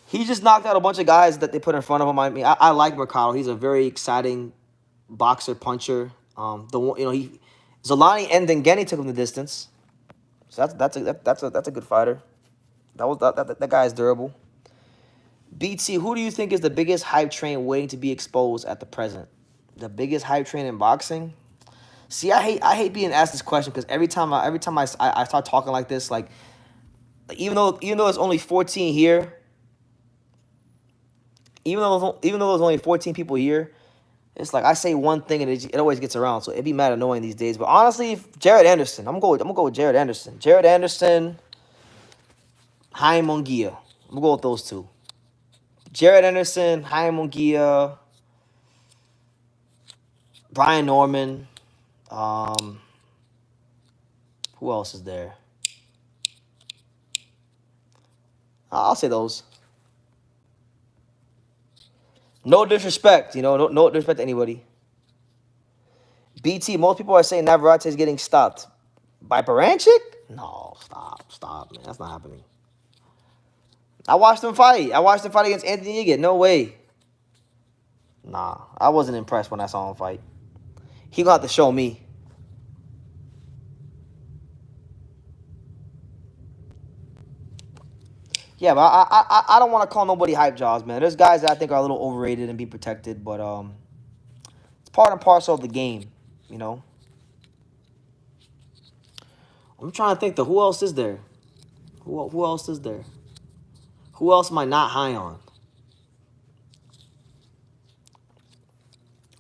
He just knocked out a bunch of guys that they put in front of him. I mean, I like Mercado. He's a very exciting boxer, puncher. Zolani Ndengeni took him the distance. So that's a good fighter. That guy is durable. BT, who do you think is the biggest hype train waiting to be exposed at the present? The biggest hype train in boxing? See, I hate being asked this question because every time I start talking like this, like even though it's only 14 here, even though there's only 14 people here, it's like I say one thing and it always gets around. So it'd be mad annoying these days. But honestly, Jared Anderson, I'm gonna go with Jared Anderson. Jared Anderson, Jaime Munguia. I'm gonna go with those two. Jared Anderson, Jaime Munguia, Brian Norman. Who else is there? I'll say those. No disrespect, no disrespect to anybody. BT, most people are saying Navarrete is getting stopped. By Baranchik? No, stop, man. That's not happening. I watched him fight. I watched him fight against Anthony Egan. No way. Nah, I wasn't impressed when I saw him fight. He gonna have to show me. Yeah, but I don't want to call nobody hype jaws, man. There's guys that I think are a little overrated and be protected, but it's part and parcel of the game, you know. I'm trying to think who else is there? Who else is there? Who else am I not high on?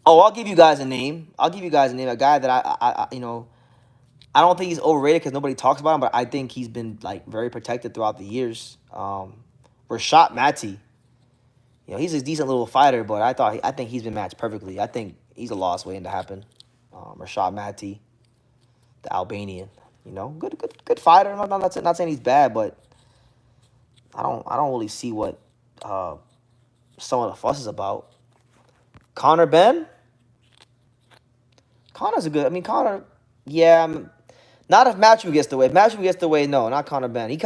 Oh, I'll give you guys a name. A guy that I don't think he's overrated because nobody talks about him, but I think he's been like very protected throughout the years. Rashad Matty. He's a decent little fighter, but I think he's been matched perfectly. I think he's a loss waiting to happen. Rashad Matty, the Albanian. Good fighter. I'm not saying he's bad, but I don't really see what some of the fuss is about. Conor Ben. Conor's a good. I mean, Conor. Yeah, not if Matchroom gets the way. If Matchroom gets the way, no, not Conor Ben.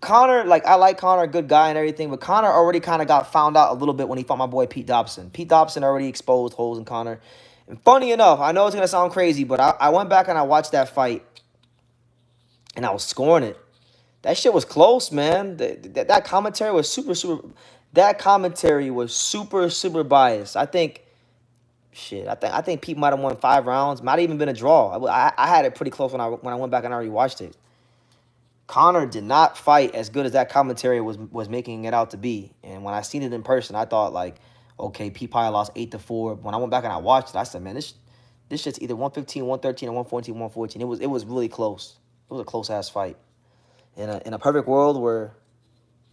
Conor, like, I like Conor, good guy and everything, but Conor already kind of got found out a little bit when he fought my boy Pete Dobson. Pete Dobson already exposed holes in Conor. And funny enough, I know it's going to sound crazy, but I went back and I watched that fight, and I was scoring it. That shit was close, man. That commentary was super biased. I think Pete might have won 5 rounds. Might have even been a draw. I had it pretty close when I went back and I rewatched it. Conor did not fight as good as that commentary was making it out to be. And when I seen it in person, I thought, like, okay, Pete probably lost 8-4. When I went back and I watched it, I said, man, this shit's either 115, 113, or 114, 114. It was really close. It was a close-ass fight. In a perfect world where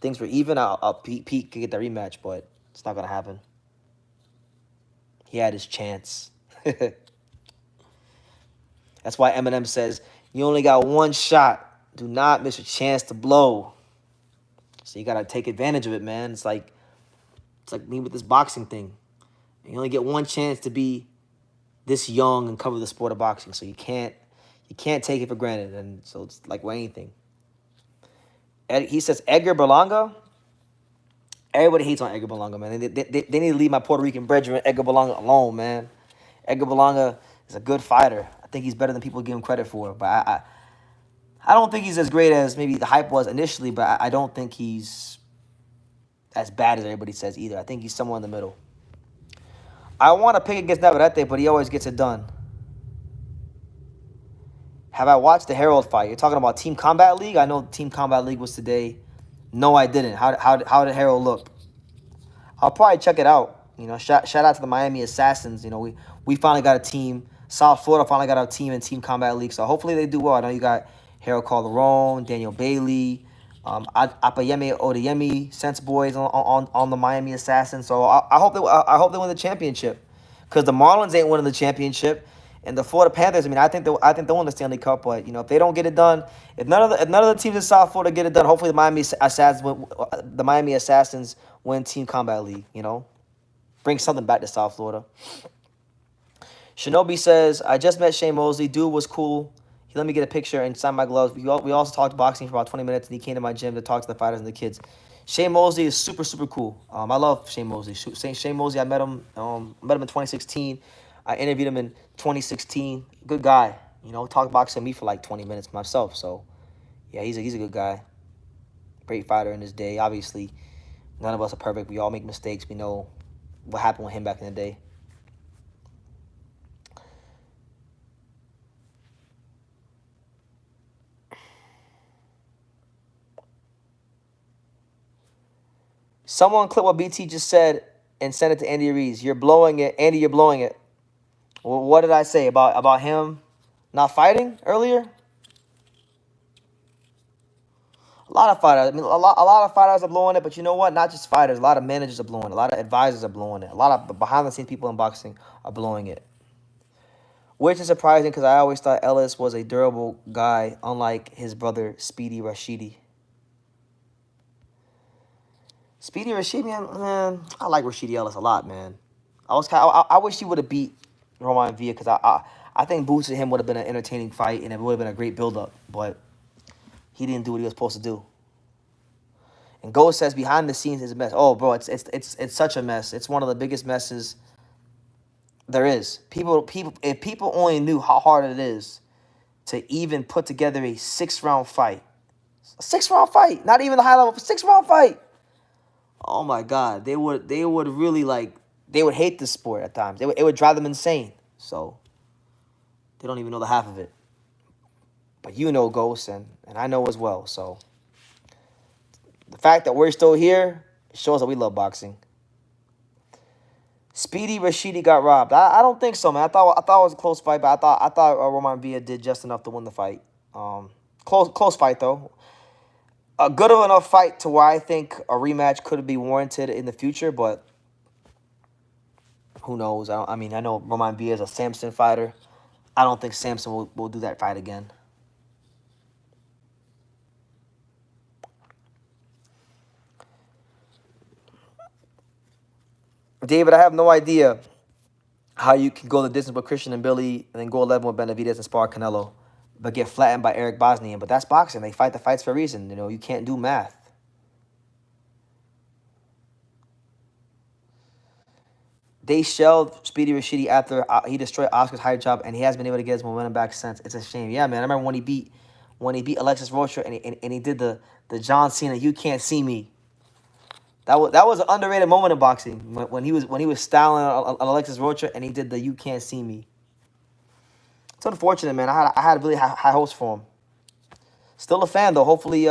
things were even, Pete could get that rematch, but it's not going to happen. He had his chance. That's why Eminem says, you only got one shot. Do not miss a chance to blow. So you got to take advantage of it, man. It's like me with this boxing thing. You only get one chance to be this young and cover the sport of boxing. So you can't take it for granted. And so it's like with anything. He says Edgar Berlanga. Everybody hates on Edgar Berlanga, man. They need to leave my Puerto Rican brethren Edgar Berlanga alone, man. Edgar Berlanga is a good fighter. I think he's better than people give him credit for. But I don't think he's as great as maybe the hype was initially, but I don't think he's as bad as everybody says either. I think he's somewhere in the middle. I want to pick against Navarrete, but he always gets it done. Have I watched the Harold fight? You're talking about Team Combat League? I know Team Combat League was today. No, I didn't. How did Harold look? I'll probably check it out. Shout out to the Miami Assassins. We finally got a team. South Florida finally got a team in Team Combat League. So hopefully they do well. I know you got Harold Calderon, Daniel Bailey, Apayemi Odeyemi, Sense Boys on the Miami Assassins. So I hope they win the championship, because the Marlins ain't winning the championship, and the Florida Panthers. I mean, I think they'll win the Stanley Cup, but if they don't get it done, if none of the teams in South Florida get it done, hopefully the Miami Assassins win Team Combat League. Bring something back to South Florida. Shinobi says, I just met Shane Mosley. Dude was cool. He let me get a picture and sign my gloves. We also talked boxing for about 20 minutes, and he came to my gym to talk to the fighters and the kids. Shane Mosley is super, super cool. I love Shane Mosley. Shane Mosley, I met him in 2016. I interviewed him in 2016. Good guy. Talked boxing to me for like 20 minutes myself. So, yeah, he's a good guy. Great fighter in his day. Obviously, none of us are perfect. We all make mistakes. We know what happened with him back in the day. Someone clip what BT just said and send it to Andy Reese. You're blowing it. Andy, you're blowing it. Well, what did I say about him not fighting earlier? A lot of fighters. I mean, a lot of fighters are blowing it, but you know what? Not just fighters. A lot of managers are blowing it. A lot of advisors are blowing it. A lot of behind-the-scenes people in boxing are blowing it. Which is surprising, because I always thought Ellis was a durable guy, unlike his brother, Speedy Rashidi. Speedy Rashidi, man, I like Rashidi Ellis a lot, man. I wish he would have beat Roman Villa, because I think Boots and him would have been an entertaining fight, and it would have been a great build-up, but he didn't do what he was supposed to do. And Ghost says behind the scenes is a mess. Oh, bro, it's such a mess. It's one of the biggest messes there is. If people only knew how hard it is to even put together a 6-round fight. A 6-round fight, not even the high level, 6-round fight. Oh my God, they would really they would hate this sport at times. It would drive them insane. So they don't even know the half of it. But Ghost, and I know as well. So the fact that we're still here shows that we love boxing. Speedy Rashidi got robbed. I don't think so, man. I thought it was a close fight, but I thought Roman Villa did just enough to win the fight. Close fight though. A good of enough fight to where I think a rematch could be warranted in the future, but who knows? I know Roman Villa is a Samson fighter. I don't think Samson will do that fight again. David, I have no idea how you can go the distance with Christian and Billy and then go 11 with Benavidez and spar Canelo, but get flattened by Eric Bosnian. But that's boxing. They fight the fights for a reason. You can't do math. They shelved Speedy Rashidi after he destroyed Oscar's hype job, and he has been able to get his momentum back since. It's a shame. Yeah, man. I remember when he beat Alexis Rocha and he did the John Cena "You Can't See Me." That was an underrated moment in boxing when he was styling on Alexis Rocha and he did the "You Can't See Me." It's unfortunate, man. I had really high hopes for him. Still a fan though. Hopefully,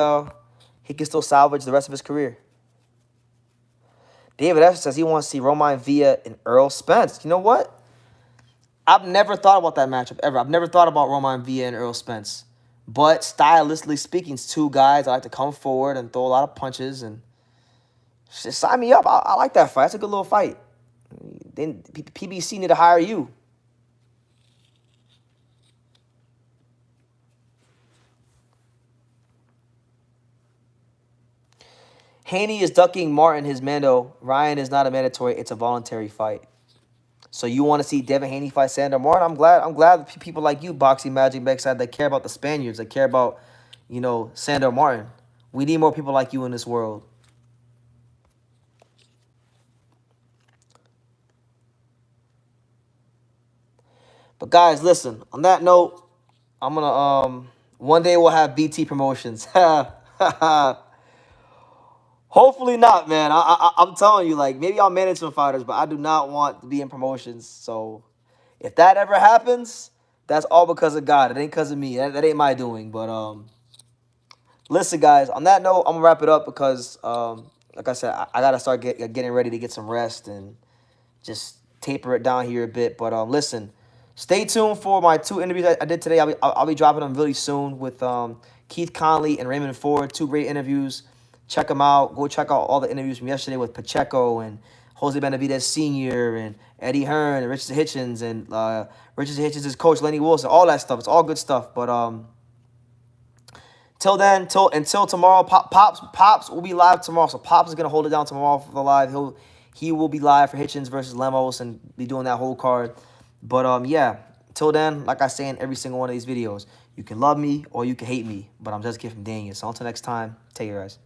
he can still salvage the rest of his career. David F says he wants to see Roman Villa and Earl Spence. You know what? I've never thought about that matchup ever. I've never thought about Roman Villa and Earl Spence. But stylistically speaking, it's two guys that like to come forward and throw a lot of punches, and just sign me up. I like that fight. That's a good little fight. Then PBC need to hire you. Haney is ducking Martin, his Mando. Ryan is not a mandatory. It's a voluntary fight. So you want to see Devin Haney fight Sandor Martin? I'm glad people like you, Boxing Magic Backside, that care about the Spaniards, that care about, Sandor Martin. We need more people like you in this world. But guys, listen. On that note, I'm gonna one day we'll have BT promotions. Hopefully not, man. I'm telling you, maybe I'll manage some fighters, but I do not want to be in promotions. So if that ever happens, that's all because of God. It ain't because of me. That ain't my doing. But listen, guys. On that note, I'm gonna wrap it up because like I said, I gotta start getting ready to get some rest and just taper it down here a bit. But listen, Stay tuned for my 2 interviews I did today. I'll be dropping them really soon with Keith Conley and Raymond Ford. 2 great interviews. Check them out. Go check out all the interviews from yesterday with Pacheco and Jose Benavidez Sr. and Eddie Hearn and Richard Hitchens and Richard Hitchens' coach Lenny Wilson. All that stuff. It's all good stuff. But till then, until tomorrow, Pops will be live tomorrow. So Pops is gonna hold it down tomorrow for the live. He will be live for Hitchens versus Lemos and be doing that whole card. But yeah, till then, like I say in every single one of these videos, you can love me or you can hate me, but I'm just Kid from Daniel. So until next time, take care, guys.